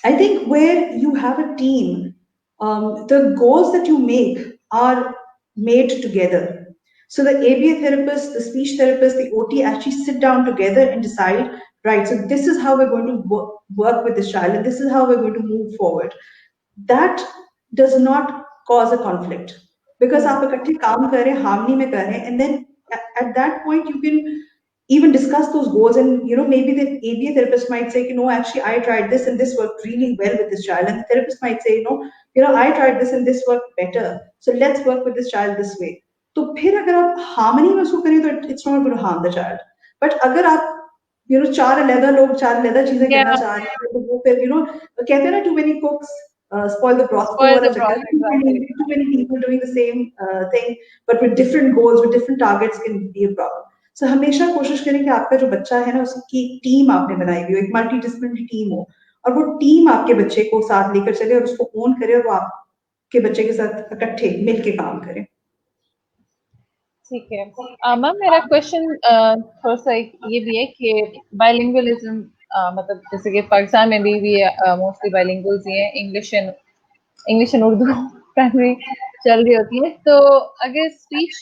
I think where you have a team, the goals that you make are made together. So the ABA therapist, the speech therapist, the OT actually sit down together and decide, right, so this is how we're going to work with this child, and this is how we're going to move forward. That does not cause a conflict, because आप इकट्ठे काम कर रहे हैं, harmony में कर रहे हैं, and then at that point you can even discuss those goals, and maybe the ABA therapist might say, no, actually I tried this and this worked really well with this child, and the therapist might say, I tried this and this worked better, so let's work with this child this way. तो फिर अगर आप harmony में उसको करें तो it's not going to harm the child. But अगर आप चार अलग चीजें करना चाह रहे हैं तो वो फिर कहते हैं ना, too many cooks spoil the broth. Exactly. Too many people doing the same thing but with different goals, with different targets can be a problem. So हमेशा कोशिश करें कि आपका जो बच्चा है ना, उसकी टीम आपने बनाई हुई हो, एक मल्टी डिसिप्लिनरी टीम हो, और वो टीम आपके बच्चे को साथ लेकर चले और उसको ओन करे, और वो आपके बच्चे के साथ इकट्ठे मिलके काम करें. ठीक है. मैम मेरा क्वेश्चन थोड़ा सा ये भी है कि बाइलिंगुअलिज्म, मतलब जैसे कि पाकिस्तान में भी मोस्टली बाइलिंगुअल्स ही हैं, इंग्लिश एंड उर्दू प्राइमरी चल रही होती है, तो अगर स्पीच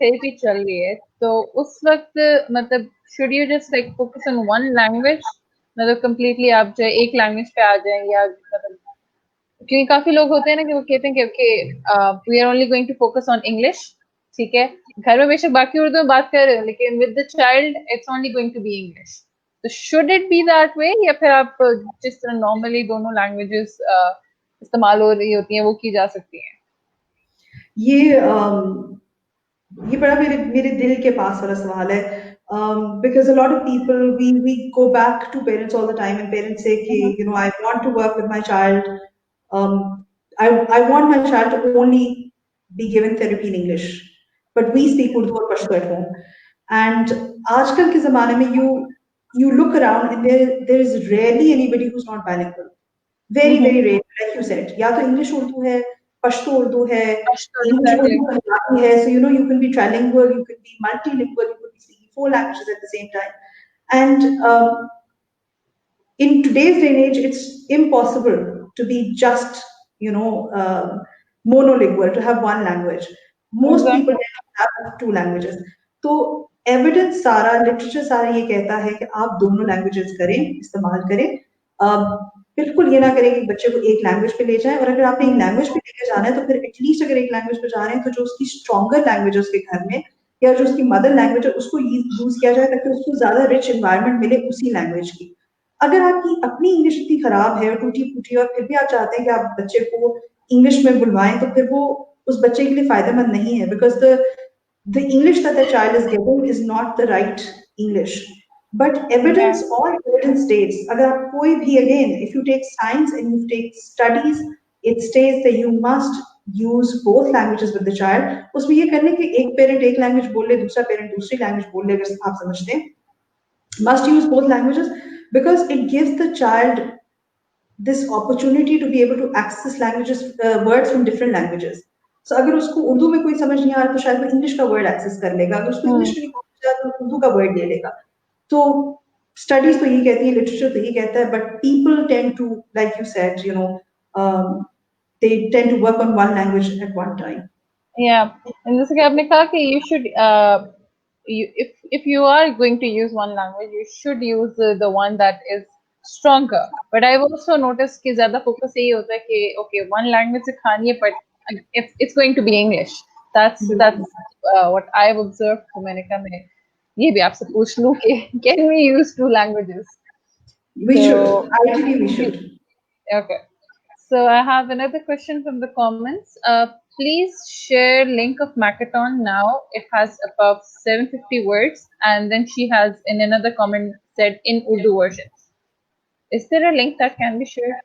थेरेपी चल रही है तो उस वक्त मतलब should you just like focus on one language, मतलब कम्प्लीटली आप जो एक लैंग्वेज पे आ जाएं, या मतलब क्योंकि काफी लोग होते हैं ना कि वो कहते हैं कि we are only going to focus on English, ठीक है, घर में बेशक बाकी उर्दू में बात कर रहे हो लेकिन with the child it's only going to be English, तो should it be that way, या फिर आप जिस तरह नॉर्मली दोनों लैंग्वेजेस इस्तेमाल हो रही होती हैं वो की जा सकती हैं? ये बड़ा मेरे दिल के पास वाला सवाल है, because a lot of people we go back to parents all the time, and parents say कि I want to work with my child, I want my child to only be given therapy in English, but we speak Urdu or Pashto at home. And आजकल के ज़माने में you look around and there is rarely anybody who's not bilingual. very rare, like you said. या तो English Urdu है, पश्तो उर्दू है, English Exactly. Urdu Punjabi है. So you can be trilingual, you can be multilingual, you could be speaking 4 languages at the same time. And in today's day and age, it's impossible to be just, monolingual, to have one language. Most people Exactly. have 2 languages. तो evidence सारा literature सारा ये कहता है कि आप दोनों languages करें, इस्तेमाल करें. बिल्कुल ये ना करें कि बच्चे को एक लैंग्वेज पे ले जाएं, और अगर आपने एक लैंग्वेज पे लेके जाना है तो फिर एटलीस्ट अगर एक लैंग्वेज पे जा रहे हैं तो जो उसकी स्ट्रॉन्गर लैंग्वेज है उसके घर में, या जो उसकी मदर लैंग्वेज है उसको यूज किया जाए ताकि उसको ज्यादा रिच एनवायरनमेंट मिले उसी लैंग्वेज की. अगर आपकी अपनी इंग्लिश इतनी खराब है और टूटी फूटी और फिर भी आप चाहते हैं कि आप बच्चे को इंग्लिश में बुलवाएं, तो फिर वो उस बच्चे के लिए फायदेमंद नहीं है, because the English that the child is getting is not the right English. But Yeah. evidence states, अगर आप कोई भी, again, if you take science and you take studies, it states that you must use both languages with the child. उसमें ये करने के एक parent एक लैंग्वेज बोल ले, दूसरा पेरेंट दूसरी लैंग्वेज बोल ले, अगर आप समझते हैं, must use both languages, because it gives the child this opportunity to be able to access languages, words from different languages. So अगर उसको उर्दू में कोई समझ नहीं आ रहा तो शायद वो इंग्लिश का वर्ड एक्सेस कर लेगा, अगर उसको इंग्लिश में नहीं समझ आ रहा तो उर्दू का वर्ड ले लेगा. तो स्टडीज तो ये कहती है, लिटरेचर तो ये कहता है, but people tend to, like you said, they tend to work on one language at one time. Yeah, and जैसे कि आपने कहा कि you should if you are going to use one language, you should use the one that is stronger. But I've also noticed कि ज़्यादा focus यही होता है कि okay, one language सिखानी है, but it's going to be English. That's what I've observed. तो मैंने कहा मैं ये भी आपसे पूछ लूँ कि can we use 2 languages? We should. Ideally, we should. Okay. So I have another question from the comments. Please share link of Makaton now. It has above 750 words, and then she has in another comment said in Urdu versions. Is there a link that can be shared?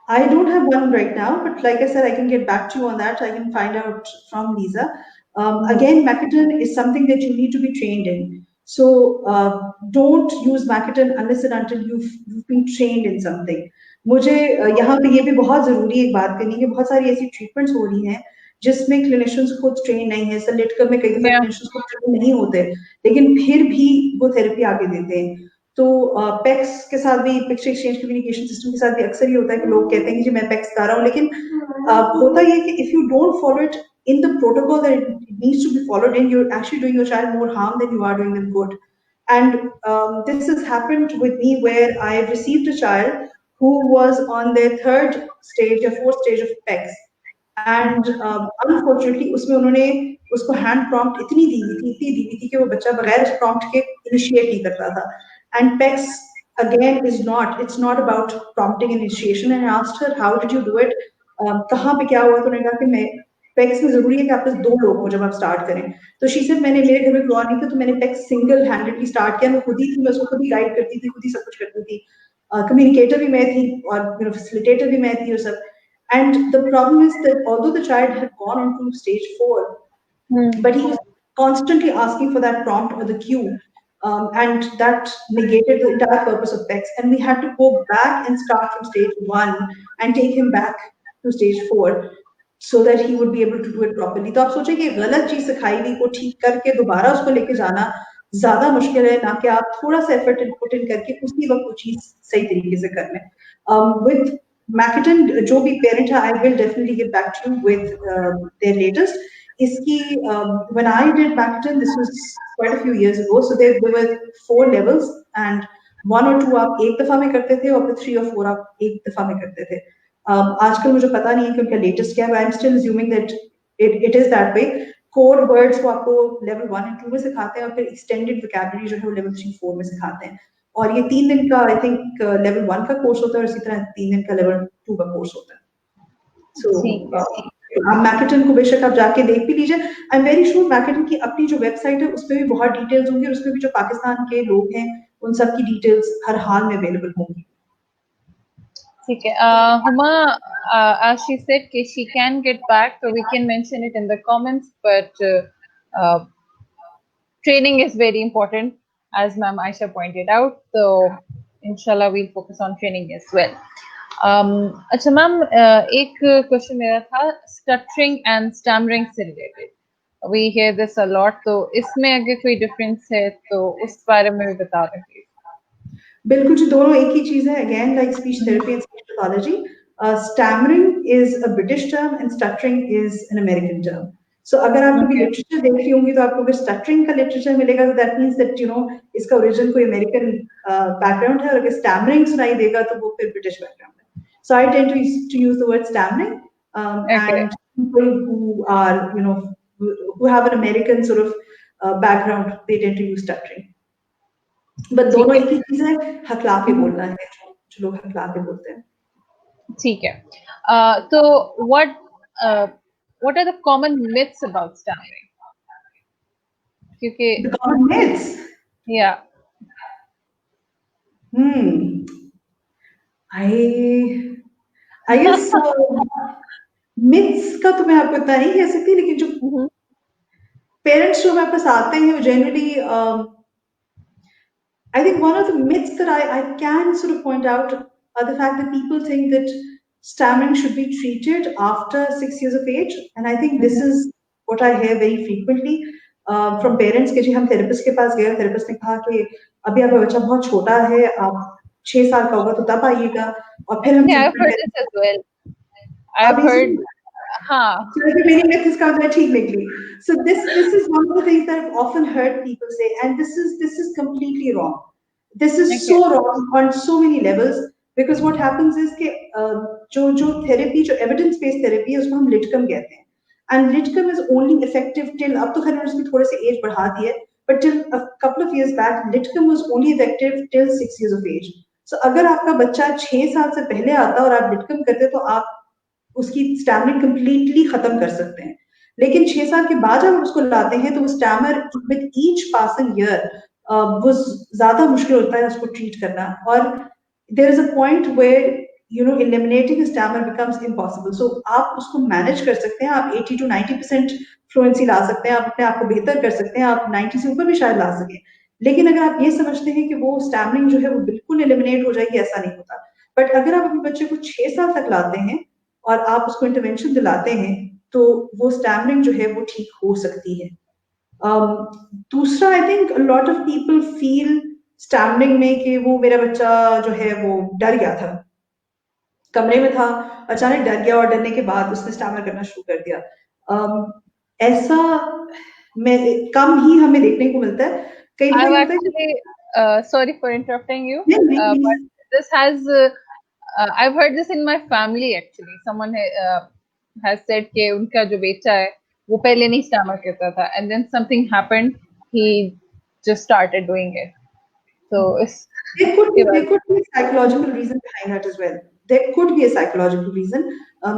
I don't have one right now, but like I said, I can get back to you on that. I can find out from Lisa. Again, Makaton is something that you need to be trained in. So don't use Makaton unless and until you've been trained in something. मुझे यहाँ पे ये भी बहुत जरूरी एक बात करनी है कि बहुत सारी ऐसी ट्रीटमेंट्स हो रही हैं जिसमें क्लिनिशियंस खुद ट्रेन नहीं है. सलेटकर में कई दफा क्लिनिशियंस खुद ट्रेन नहीं होते, लेकिन फिर भी वो थेरेपी आगे देते हैं. तो पेक्स के साथ भी, पिक्चर एक्सचेंज कम्युनिकेशन सिस्टम के साथ भी अक्सर ये होता है कि लोग कहते हैं कि जी मैं पेक्स कर रहा हूँ, लेकिन होता ये कि if you don't follow it in the protocol that it needs to be followed in, you're actually doing your child more harm than you are doing them good. And this has happened with me where I received a child who was on their 3rd stage or 4th stage of PECs. And unfortunately उसमें उन्होंने उसको hand prompt इतनी दी हुई थी कि वो बच्चा बगैर प्रॉम्प्ट के इनिशिएट नहीं करता था. And PECs again it's not about prompting initiation. And I asked her, how did you do it? कहाँ पे क्या हुआ? तो उन्होंने कहा कि मैं पेक्स में जरूरी है कि आपके 2 लोग हो जब आप स्टार्ट करें. तो शी सेड मैंने, मेरे घर में कोई और नहीं था, तो मैंने पेक्स सिंगल हैंडेडली स्टार्ट किया. मैं खुद ही थी, मैं उसको खुद ही गाइड करती थी, खुद ही सब कुछ करती थी. कम्युनिकेटर भी मैं थी और फैसिलिटेटर भी मैं थी और सब. And the problem is that although the child had gone on to stage 4, but he was constantly asking for that prompt or the cue. And that negated the entire purpose of PECs. And we had to go back and start from stage 1 and take him back to stage 4 so that he would be able to do it properly. तो आप सोचें कि गलत चीज सिखाई हुई को ठीक करके दोबारा उसको लेके जाना ज्यादा मुश्किल है, ना कि आप थोड़ा सा एफर्ट पुट इन करके उसी वक्त वो चीज सही तरीके से कर लें. With Makaton, जो भी पेरेंट है, I will definitely get back to you with their latest. इसकी when I did Makaton, this was quite a few years ago. So there were 4 levels, and 1 or 2 आप एक दफा में करते थे और फिर 3 or 4 आप एक दफा में करते थे. आजकल मुझे पता नहीं है कि उनका लेटेस्ट क्या है. I am still assuming that it is that way. Core words को आपको लेवल 1 and 2 में सिखाते हैं और फिर एक्सटेंडेड वोकैबुलरी जो है वो लेवल 3 4 में सिखाते हैं. और ये 3 दिन का आई थिंक लेवल 1 का कोर्स होता है और इसी तरह 3 दिन का लेवल 2 का कोर्स होता है. सो मैकेटन को बेशक आप जाके देख भी लीजिए. आई एम वेरी श्योर मैकेटन की अपनी जो वेबसाइट है उस पर भी बहुत डिटेल्स होंगी और उस पर भी जो पाकिस्तान के लोग हैं उन सब की डिटेल्स हर हाल में अवेलेबल होंगी. ठीक है. Huma, as she said, she can get back, so we can mention it in the comments. But training is very important, as Ma'am Aisha pointed out. So, inshallah, we'll focus on training as well. अच्छा ma'am, एक question मेरा था stuttering and stammering से related. We hear this a lot, तो इसमें अगर कोई difference है तो उस बारे में भी बता दें प्लीज। बिल्कुल जी, दोनों एक ही चीज है। Again like speech therapy and speech pathology, stammering is a British term and stuttering is an American term. So अगर आप कभी ओके। लिटरेचर देख रही होंगी तो आपको अगर स्टटरिंग का लिटरेचर मिलेगा तो दैट मीन्स दैट इसका ओरिजिन कोई अमेरिकन बैकग्राउंड है, और अगर स्टैमरिंग सुनाई देगा तो वो फिर ब्रिटिश बैकग्राउंड है। So I tend to use the word stammering, okay. and people who are who have an American sort of background, they tend to use stuttering. But ठीक दोनों है। एक ही चीज है, हकला के बोलना है, जो लोग हकला के बोलते हैं। ठीक है। तो what what are the common myths about stammering? क्योंकि The common myths. या Hmm. I guess myths का तो मैं आपको इतना नहीं कह सकती, लेकिन जो पेरेंट्स जो हमारे पास आते हैं वो generally I think one of the myths that I can sort of point out are the fact that people think that stammering should be treated after 6 years of age. And I think this is what I hear very frequently from parents कि जी हम therapist के पास गए, therapist ने कहा कि अभी आपका बच्चा बहुत छोटा है, आप 6 साल का होगा तो तब आइएगा, और फिर हम yeah, I've treatment heard this करेंगे। as well. I've अभी heard, हाँ। so the meaning myth is comes very technically. So this is one of the things that I've often heard people say, and this is completely wrong. This is so Okay. wrong on so many levels, because what happens is कि जो therapy, जो evidence based therapy है उसको हम लिटकम कहते हैं, and लिटकम is only effective till, अब तो खैर उसकी थोड़े से एज बढ़ा दी है, but till a couple of years back लिटकम was only effective till 6 years of age. So अगर आपका बच्चा 6 साल से पहले आता और आप लिटकम करते तो आप उसकी स्टैमरिंग कंप्लीटली खत्म कर सकते हैं। लेकिन 6 साल के बाद जब उसको लाते हैं तो वो stammer with each passing year वो ज्यादा मुश्किल होता है उसको ट्रीट करना, और there is a point where eliminating a stammer becomes impossible. So आप उसको मैनेज कर सकते हैं, आप 80 to 90% फ्लुएंसी ला सकते हैं, आप अपने आप को बेहतर कर सकते हैं, आप 90 से ऊपर भी शायद ला सकें। लेकिन अगर आप ये समझते हैं कि वो स्टैमरिंग जो है वो बिल्कुल एलिमिनेट हो जाएगी, ऐसा नहीं होता। बट अगर आप अपने बच्चे को 6 साल तक लाते हैं और आप उसको इंटरवेंशन दिलाते हैं तो वो स्टैमरिंग जो है वो ठीक हो सकती है। दूसरा, I think lot of people feel stammering में कि वो मेरा बच्चा जो है वो डर गया था, कमरे में था, अचानक डर गया और डरने के बाद उसने स्टैमर करना शुरू कर दिया। ऐसा कम ही हमें देखने को मिलता है। कई दफा I've ये होता है कि actually, sorry for interrupting you, नहीं नहीं but please. this has, I've heard this in my family actually. Someone has said कि उनका जो बेटा है वो पहले नहीं स्टैमर करता था, and then something happened, he just started doing it. So There could be इसके there बाद, could be a psychological reason behind that as well. There could be a psychological reason.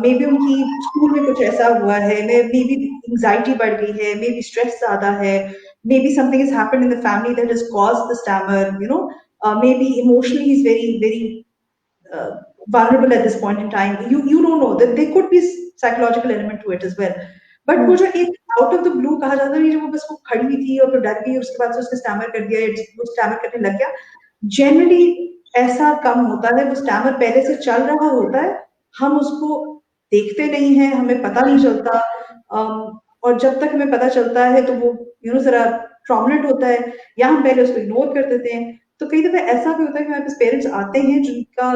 Maybe उनकी school में कुछ ऐसा हुआ है, maybe anxiety बढ़ गई है, maybe stress ज्यादा है, maybe something has happened in the family that has caused the stammer. Maybe emotionally he's very uh, vulnerable at this point in time. You don't know that there could be psychological element to it as well. But वो जो एक out of the blue कहा जाता है, जब वो बस वो खड़ी हुई थी और फिर डर गई, उसके बाद से उसने स्टैमर कर दिया, वो स्टैमर करने लग गया, जनरली ऐसा कम होता है। वो स्टैमर पहले से चल रहा होता है, हम उसको देखते नहीं हैं, हमें पता नहीं चलता। और जब तक हमें पता चलता है तो वो जरा प्रोमिनेंट होता है, या हम पहले उसको इग्नोर कर देते हैं। तो कई दफा ऐसा भी होता है कि हमारे पास पेरेंट्स आते हैं जिनका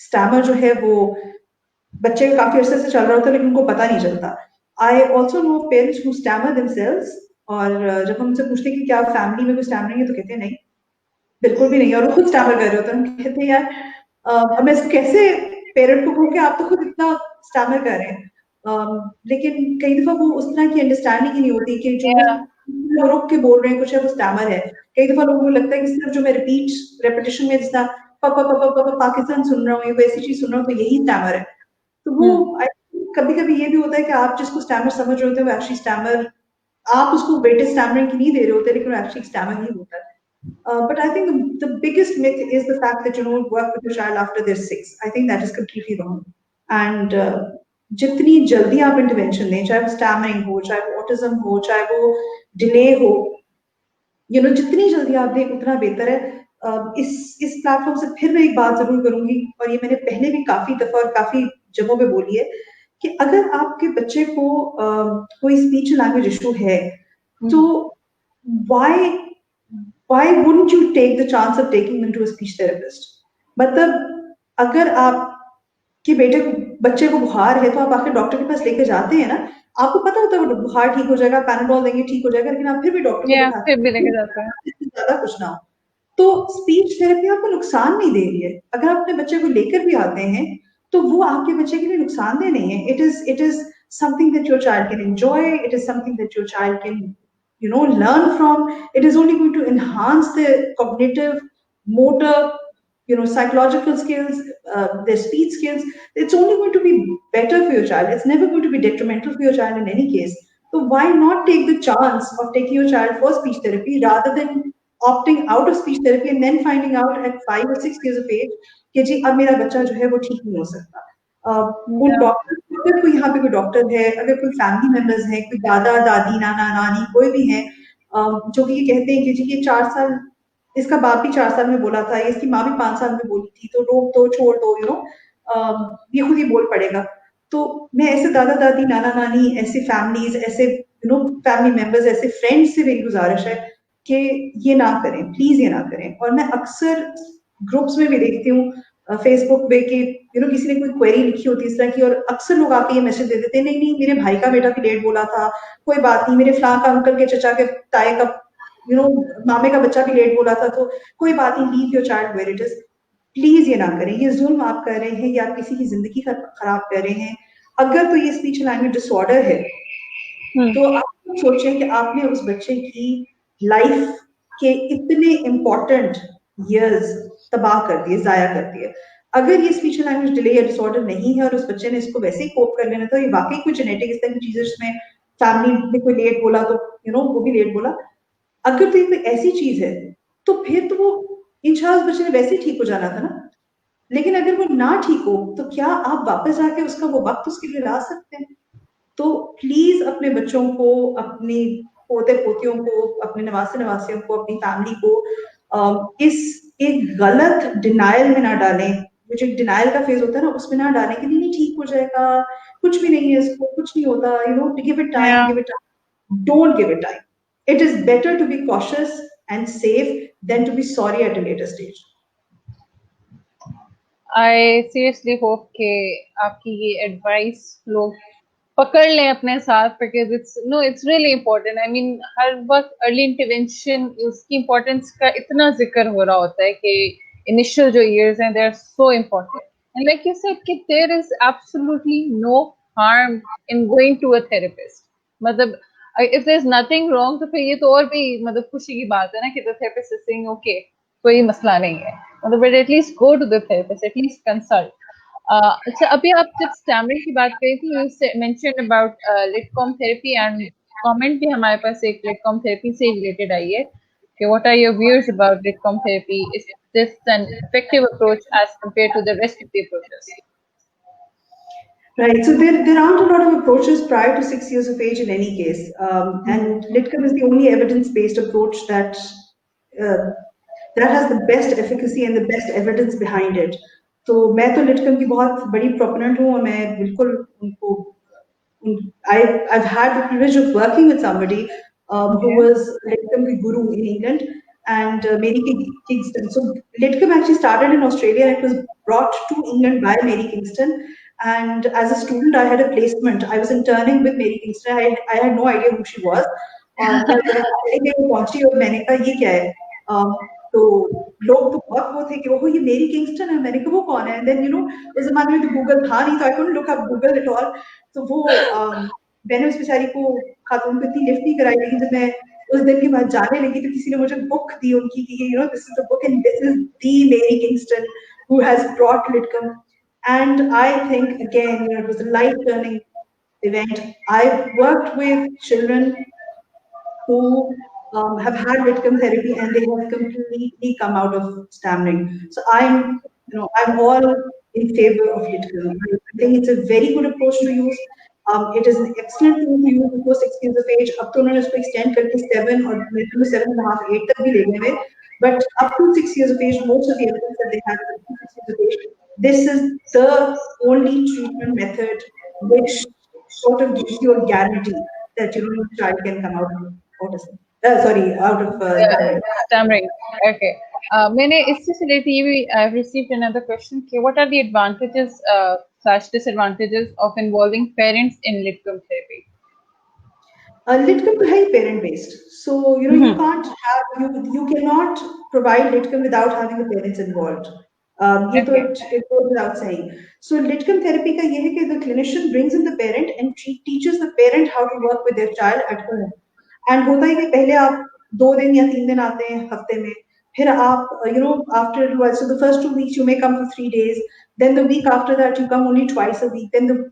स्टैमर जो है वो बच्चे का काफी अरसे से चल रहा होता है लेकिन उनको पता नहीं चलता। I also no parents who stammer themselves, और जब हम उनसे पूछते हैं कि क्या फैमिली में कोई स्टैमरिंग है तो कहते हैं नहीं, बिल्कुल भी नहीं, और वो खुद स्टैमर कर रहे होते हैं। हम कहते हैं यार मैं इसको कैसे पेरेंट को कहूँ कि आप तो खुद इतना स्टैमर कर रहे हैं। लेकिन कई दफा वो उस तरह की अंडरस्टैंडिंग ही नहीं होती कि जो yeah, वो रुक के बोल रहे हैं कुछ है वो स्टैमर है। कई दफा लोगों को लगता है कि सिर्फ जो मैं रेपिटेशन में जितना पापा पापा पापा पाकिस्तान सुन रहा हूँ या वैसी चीज सुन रहा हूँ तो यही स्टैमर है। तो वो कभी कभी ये भी होता है कि आप जिसको स्टैमर समझ रहे होते हैं वो एक्चुअली स्टैमर, आप उसको वेटेज स्टैमरिंग की नहीं दे रहे होते लेकिन वो एक्चुअली स्टैमर ही होता है। But I think the biggest myth is the fact that you don't work with your child after they're 6. I think that is completely wrong. And जितनी जल्दी आप इंटरवेंशन दें, चाहे वो स्टैमरिंग हो, चाहे वो ऑटिज्म हो, चाहे वो डिले हो, जितनी जल्दी आप दें उतना बेहतर है। इस प्लेटफॉर्म से फिर मैं एक बात जरूर करूंगी, और ये मैंने पहले भी काफी दफा और काफी जगहों पे बोली है, कि अगर आपके बच्चे को कोई स्पीच लैंग्वेज इशू है, तो why wouldn't you take the chance of taking him to a speech therapist? मतलब अगर आप कि बच्चे को बुखार है तो आप आखिर डॉक्टर के पास लेके जाते हैं ना, आपको पता होता है वो बुखार ठीक हो जाएगा, पैराडोल देंगे ठीक हो जाएगा, लेकिन आप फिर भी डॉक्टर को दिखाते फिर भी लेके हैं, जाते हैं। इससे ज्यादा कुछ ना हो। तो स्पीच थेरेपी आपको नुकसान नहीं दे रही है। अगर आप अपने बच्चे को लेकर भी आते हैं तो वो आपके बच्चे के लिए नुकसानदेह नहीं है। It is something that your child can enjoy, it is something that your child can learn from. It is only going to enhance their cognitive, motor, psychological skills, their speech skills. It's only going to be better for your child. It's never going to be detrimental for your child in any case. So why not take the chance of taking your child for speech therapy rather than opting out of speech therapy and then finding out at 5 or 6 years of age कि जी अब मेरा बच्चा जो है वो ठीक नहीं हो सकता। उन डॉक्टर, अगर कोई यहाँ पे कोई डॉक्टर है, अगर कोई फैमिली मेंबर्स हैं, कोई दादा दादी नाना नानी कोई भी है जो कि ये कहते हैं कि जी ये 4 साल, इसका बाप भी 4 साल में बोला था, इसकी माँ भी 5 साल में बोली थी, तो रोक दो छोड़ दो, ये खुद ही बोल पड़ेगा। तो मैं ऐसे दादा दादी नाना नानी, ऐसे फैमिलीज, ऐसे फैमिली मेंबर्स, ऐसे फ्रेंड्स से मेरी गुजारिश है कि ये ना करें, प्लीज ये ना करें। और मैं अक्सर ग्रुप्स में भी देखती हूँ फेसबुक पे कि किसी ने कोई क्वेरी लिखी होती है इस तरह की, और अक्सर लोग आके ये मैसेज दे देते हैं, नहीं नहीं मेरे भाई का बेटा भी लेट बोला था, कोई बात नहीं, मेरे फलां का अंकल के चचा के ताए का मामे का बच्चा भी लेट बोला था, तो कोई बात नहीं, leave your child where it is. Please ये ना करें, ये जुल्म आप कर रहे हैं, या आप किसी की जिंदगी खराब कर रहे हैं। अगर तो ये स्पीच लैंग्वेज डिसऑर्डर है तो आप सोचें कि आपने उस बच्चे की लाइफ के इतने इम्पोर्टेंट इयर्स तबाह कर दिए, जाया कर दिए। अगर ये स्पीच लैंग्वेज डिले या डिसऑर्डर नहीं है और उस बच्चे ने इसको वैसे ही कोप कर लेना था, ये वाकई कोई जेनेटिक इस तरह की चीजें जिसमें फैमिली में कोई लेट बोला तो वो भी लेट बोला, अगर तो ये कोई ऐसी चीज है तो फिर तो वो इंशाल्लाह उस बच्चे ने वैसे ही ठीक हो जाना था ना। लेकिन अगर वो ना ठीक हो तो क्या आप वापस आके उसका वो वक्त उसके लिए ला सकते हैं? तो प्लीज अपने बच्चों को, अपनी पोते पोतियों को, अपने नवासे नवासियों को, अपनी फैमिली को इस एक गलत डिनायल में ना डालें। जो डिनायल का फेज होता है ना, उसमें ना डालें कि नहीं ठीक हो जाएगा, कुछ भी नहीं है, इसको कुछ नहीं होता, give it time, give it time. Don't give it time. It is better to be cautious and safe than to be sorry at a later stage. I seriously hope कि आपकी ये एडवाइस लोग पकड़ लें अपने साथ, because it's really important. I mean हर वक्त early intervention उसकी इम्पोर्टेंस का इतना जिक्र हो रहा होता है कि इनिशियल जो years हैं they are so important, and like you said कि there is absolutely no harm in going to a therapist. मतलब if there's nothing wrong तो फिर ये तो और भी मतलब खुशी की बात है ना कि the therapist is saying okay कोई मसला नहीं है, मतलब but at least go to the therapist, at least consult. अच्छा, अभी आप जब स्टैमरिंग की बात करी थी, you mention about Lidcombe therapy, and comment भी हमारे पास एक लिटकॉम थेरेपी से रिलेटेड आई है कि what are your views about Lidcombe therapy, is this an effective approach as compare to the rest of the approaches? Right. So there aren't a lot of approaches prior to 6 years of age in any case, and LITCOM is the only evidence-based approach uh, that has the best efficacy and the best evidence behind it. तो मैं तो LITCOM की बहुत बड़ी proponent हूँ, और मैं बिल्कुल उनको I've had the privilege of working with somebody who was LITCOM की guru in England, and Mary Kingston. So LITCOM actually started in Australia and it was brought to England by Mary Kingston. And as a student, I had a placement. I was interning with Mary Kingston. I had no idea who she was. पहुंची और मैंने कहा ये क्या है? तो लोग तो बहुत वो थे कि वो ये मेरी किंगस्टन है। मैंने कहा वो कौन है? देन उस जमाने में तो गूगल था नहीं, तो I couldn't look up Google at all. तो वो मैंने उस बेचारी को, खातून को इतनी लिफ्ट नहीं कराई, लेकिन जब मैं उस दिन के बाद जाने लगी तो किसी ने मुझे बुक दी उनकी कि this is the book and this is the मेरी Kingston who has brought LITCOM. And I think again, it was a life-turning event. I've worked with children who have had LITCOM therapy and they have completely come out of stammering. So I'm all in favor of LITCOM. I think it's a very good approach to use. It is an excellent thing to use before 6 years of age. अब तो उन्होंने उसको extend करके 7 और 7.5, 8 तक भी ले गए हैं। But up to 6 years of age, most of the evidence that they have is up to 6 years of age. This is the only treatment method which sort of gives you a guarantee that your child can come out of autism. Sorry, out of stammering. Stammering. Okay. मैंने इससे related ये भी I've received another question कि what are the advantages slash disadvantages of involving parents in Litcom therapy? Litcom is parent based, so you can't have you cannot provide Litcom without having the parents involved. ये तो it goes without saying. So Litcom therapy का ये है कि the clinician brings in the parent and teaches the parent how to work with their child at home. And होता है कि पहले आप 2 दिन या 3 दिन आते हैं हफ्ते में, फिर आप after a while, so the first 2 weeks you may come for 3 days, then the week after that you come only twice a week, then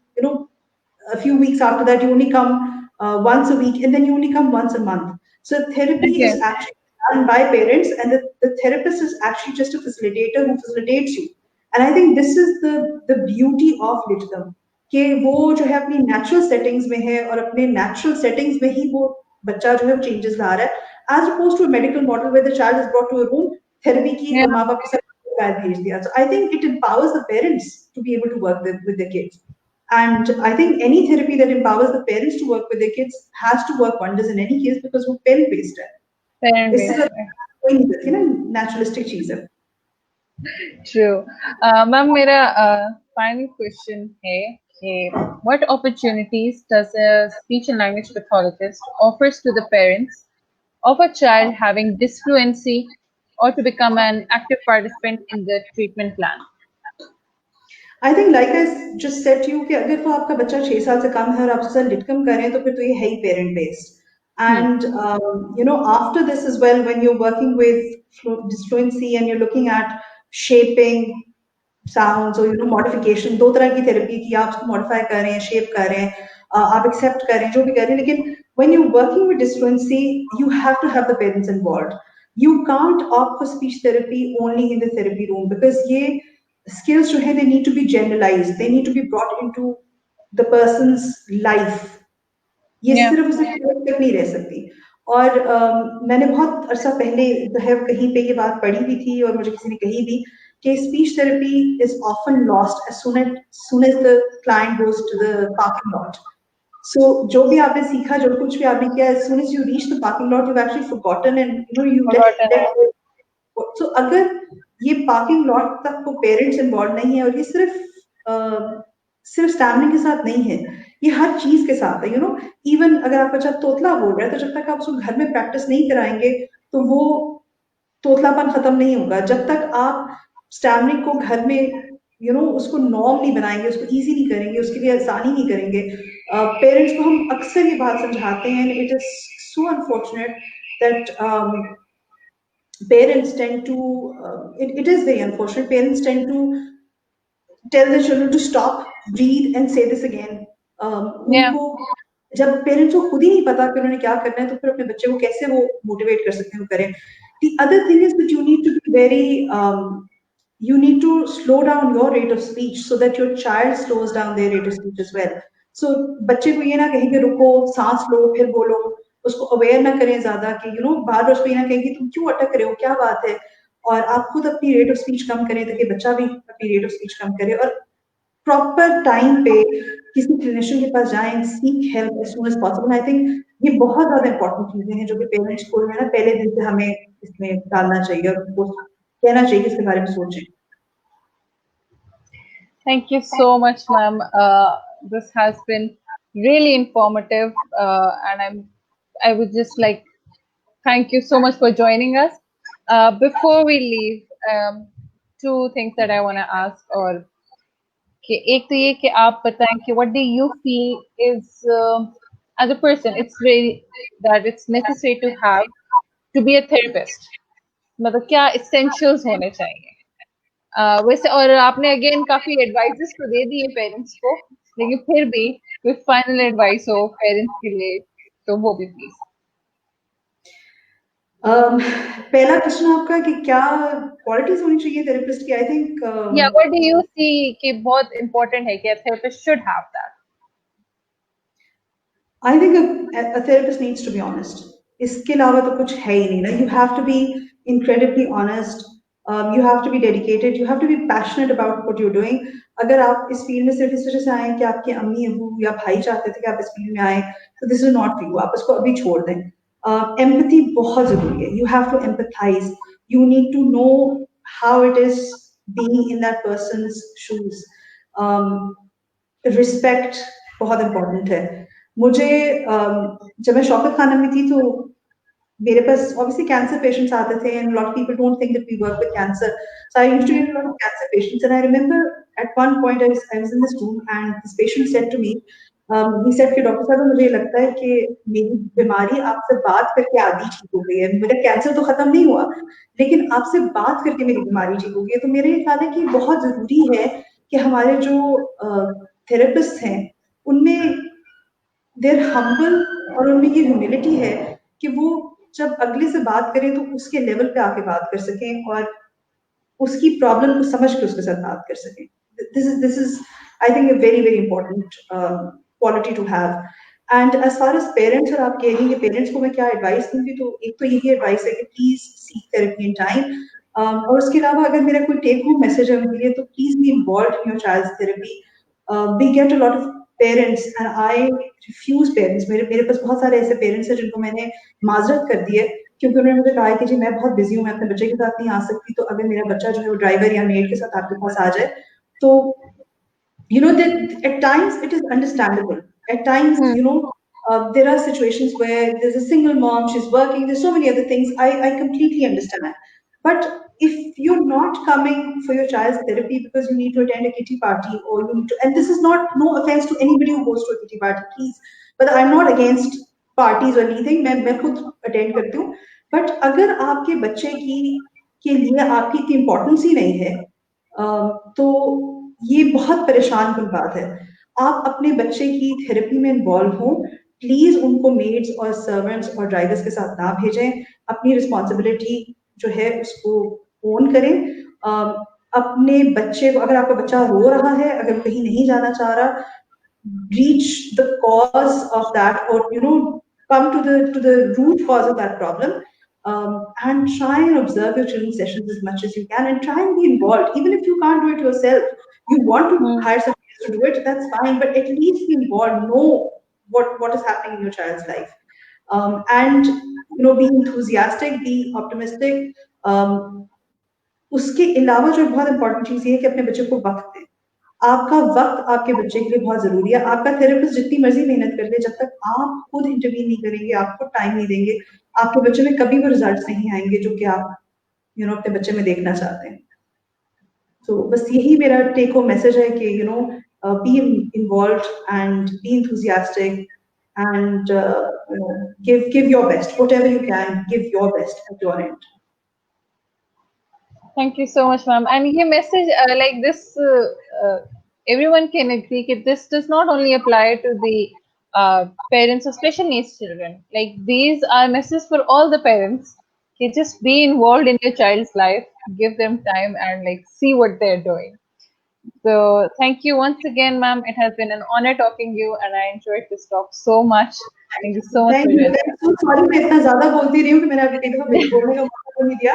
a few weeks after that you only come once a week, and then you only come once a month. So therapy is actually done by parents, and the therapist is actually just a facilitator who facilitates you. And I think this is the beauty of Litcom, कि वो जो है अपनी natural settings में है और अपने natural settings में ही वो बच्चा जो है changes ला रहा है, as opposed to a medical model where the child is brought to a room, therapy की और माँ बाप के साथ भेज दिया. So I think it empowers the parents to be able to work with their kids. And I think any therapy that empowers the parents to work with their kids has to work wonders in any case, because वो parent based है. Parent based. इससे naturalistic चीज है. True. Ma'am, मेरा final question है कि what opportunities does a speech and language pathologist offers to the parents of a child having dysfluency or to become an active participant in the treatment plan? I think like I just said to you कि अगर तो आपका बच्चा 6 साल से कम है और आप उससे Litcom कर रहे हैं तो फिर तो ये है ही parent based. And after this as well, when you're working with dysfluency and you're looking at shaping sounds or modification, दो तरह की therapy की आप उसको modify कर रहे हैं, shape कर रहे हैं, आप accept कर रहे हैं, जो भी कर रहे हैं, लेकिन when you're working with dysfluency, you have to have the parents involved. You can't opt for speech therapy only in the therapy room, because ये skills जो है, they need to be generalized, they need to be brought into the person's life. ये सिर्फ उसे तक नहीं रह सकती. और मैंने बहुत अरसा पहले कहीं पे ये बात पढ़ी भी थी और मुझे किसी ने कही भी कि speech therapy is often lost as soon as the client goes to the parking lot. So जो भी आपने सीखा, जो कुछ भी आपने किया, as soon as you reach the parking lot, you've actually forgotten and you let go. So अगर ये parking lot तक को parents involved नहीं है, और ये सिर्फ स्टैमरिंग के साथ नहीं है, ये हर चीज के साथ है. इवन अगर आपका बच्चा तोतला बोल रहा है, तो जब तक आप उसको घर में प्रैक्टिस नहीं कराएंगे तो वो तोतलापन खत्म नहीं होगा. जब तक आप स्टैमरिंग को घर में उसको नॉर्म नहीं बनाएंगे, उसको इजी नहीं करेंगे, उसके लिए आसानी नहीं करेंगे. पेरेंट्स को हम अक्सर ये बात समझाते हैं, it is so unfortunate that parents tend to it is very unfortunate, parents tend to tell their children to stop, breathe and say this again. उनको जब पेरेंट्स को खुद ही नहीं पता कि उन्होंने क्या करना है, तो फिर अपने बच्चे को कैसे वो मोटिवेट कर सकते हैं, वो करें. The other thing is that you need to be you need to slow down your rate of speech so that your child slows down their rate of speech as well. So बच्चे को ये ना कहें कि रुको, सांस लो, फिर बोलो, उसको अवेयर ना करें ज्यादा कि बार बार उसको ये ना कहें कि तुम क्यों अटक रहे हो, क्या बात है, और आप खुद अपनी रेट ऑफ स्पीच कम करें ताकि बच्चा भी अपनी रेट ऑफ स्पीच कम करे. और प्रॉपर टाइम पे किसी क्लिनिशियन के पास जाएं, seek help as soon as possible. I think ये बहुत ज्यादा इंपॉर्टेंट चीजें हैं जो कि पेरेंट्स को है ना पहले दिन से हमें इसमें डालना चाहिए और उनको कहना चाहिए कि इसके बारे में सोचें. Thank you so much, ma'am. This has been really informative, and I would just like thank you so much for joining us. Before we leave, two things that I want to ask, or एक तो ये कि आप बताएं कि what do you feel is as a person it's really that it's necessary to have to be a therapist, मतलब क्या essentials होने चाहिए. वैसे और आपने अगेन काफी एडवाइसेस तो दे दिए पेरेंट्स को, लेकिन फिर भी कोई फाइनल एडवाइस हो पेरेंट्स के लिए तो वो भी प्लीज. पहला क्वेश्चन आपका कि क्या क्वालिटीज होनी चाहिए थेरेपिस्ट की. आई थिंक या व्हाट डू यू सी कि बहुत इंपॉर्टेंट है कि therapist should have that. I think a therapist needs to be honest. इसके अलावा तो कुछ है ही नहीं ना. You have to be incredibly honest. You have to be dedicated. You have to be passionate about what you're doing. अगर आप इस फील्ड में सिर्फ इस वजह से आए कि आपके अम्मी अबू या भाई चाहते थे कि आप इस फील्ड में आए, तो this is not for you. आप इसको अभी छोड़ दें. एम्पैथी बहुत जरूरी है. You have to empathise. You need to know how it is being in that person's shoes. Respect बहुत इम्पोर्टेंट है. मुझे जब मैं शौकत खाना में थी तो मेरे पास obviously cancer patients आते थे, and a lot of people don't think that we work with cancer. So I used to get a lot of cancer patients, and I remember at one point I was in this room and this patient said to me, he said कि doctor साहब मुझे लगता है कि मेरी बीमारी आपसे बात करके आधी ठीक हो गई है. मेरा कैंसर तो खत्म नहीं हुआ, लेकिन आपसे बात करके मेरी बीमारी ठीक हो गई है. तो मेरे ख्याल है कि बहुत जरूरी है कि हमारे जो थेरेपिस्ट हैं उनमें देयर हम्बल और उनमें ये ह्यूमिलिटी है कि वो जब अगले से बात करें तो उसके लेवल पे आके बात कर सकें और उसकी प्रॉब्लम को समझ के उसके साथ बात कर सकें. This is I think a very important quality to have. And as far as parents, और आप कह रही हैं पेरेंट्स को मैं क्या एडवाइस दूंगी, तो एक तो यही एडवाइस है कि please seek therapy in time. और उसके अलावा अगर मेरा कोई टेक होम मैसेज है उनके लिए, तो please be involve in your child's therapy. We get a lot of parents and I refuse parents. मेरे पास बहुत सारे ऐसे पेरेंट्स हैं जिनको मैंने माजरत कर दी है क्योंकि उन्होंने मुझे कहा है कि जी मैं बहुत बिजी हूँ, मैं अपने बच्चे के साथ नहीं आ सकती, तो अगर मेरा बच्चा जो है वो ड्राइवर या मेड के साथ आपके पास आ जाए तो that at times it is understandable. At times, there are situations where there's a single mom, she's working, there's so many other things. I completely understand. But if you're not coming for your child's therapy because you need to attend a kitty party, or you need to, and this is not, no offense to anybody who goes to a kitty party, please, but I'm not against parties or anything. मैं खुद attend करती हूँ. But अगर आपके बच्चे के लिए आपकी इतनी importance ही नहीं है, तो ये बहुत परेशान कुन बात है. आप अपने बच्चे की थेरेपी में इन्वॉल्व हो. प्लीज उनको मेड्स और सर्वेंट्स और ड्राइवर्स के साथ ना भेजें. अपनी रिस्पॉन्सिबिलिटी जो है उसको ओन करें. अपने बच्चे को, अगर आपका बच्चा रो रहा है, अगर कहीं नहीं जाना चाह रहा, reach the cause of that, or come to the root cause of that problem. And try and observe your children's sessions as much as you can, and try and be involved. Even if you can't do it yourself, you want to hire somebody else to do it, that's fine, but at least be involved. Know what is happening in your child's life. And be enthusiastic, be optimistic. उसके अलावा जो बहुत important चीज ये है कि अपने बच्चे को वक्त दें. आपका वक्त आपके बच्चे के लिए बहुत जरूरी है. आपका थेरेपिस्ट जितनी मर्जी मेहनत कर ले, जब तक आप खुद इंटरवीन नहीं करेंगे, आपको टाइम नहीं देंगे, आपके बच्चे में कभी वो रिजल्ट्स नहीं आएंगे जो कि आप अपने बच्चे में देखना चाहते हैं. तो बस यही मेरा टेक होम मैसेज है कि be involved and be enthusiastic, and give your best, whatever you can, give your best at your end. Thank you so much, ma'am. And ये message like this, everyone can agree that this does not only apply to the parents of special needs children. Like these are messages for all the parents. You just be involved in your child's life, give them time, and like see what they're doing. So thank you once again, ma'am. It has been an honor talking to you, and I enjoyed this talk so much. Thank you so much. Thank you. I'm so sorry मैं इतना ज़्यादा बोलती रही हूँ कि मैंने आपको एक दफा बोलने का मौका नहीं दिया.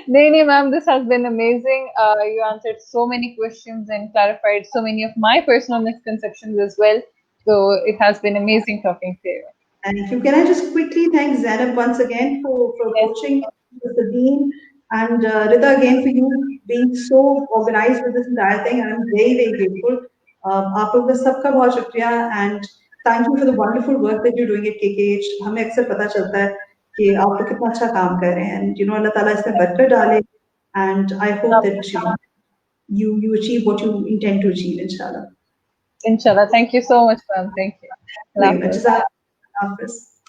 No, ma'am, this has been amazing. You answered so many questions and clarified so many of my personal misconceptions as well. So it has been amazing talking to you. Thank you. Can I just quickly thank Zainab once again for coaching the dean, and Rida again for you being so organized with this entire thing. I'm very grateful. आप लोग का सबका बहुत शुक्रिया, and thank you for the wonderful work that you're doing at KKH. हमें अक्सर पता चलता है कि आप लोग कितना अच्छा काम कर रहे हैं, and अल्लाह ताला इसमें बरकत डाले, and I hope that you achieve what you intend to achieve, inshallah. Inshallah. Thank you so much, ma'am. Thank you. Allah Hafiz.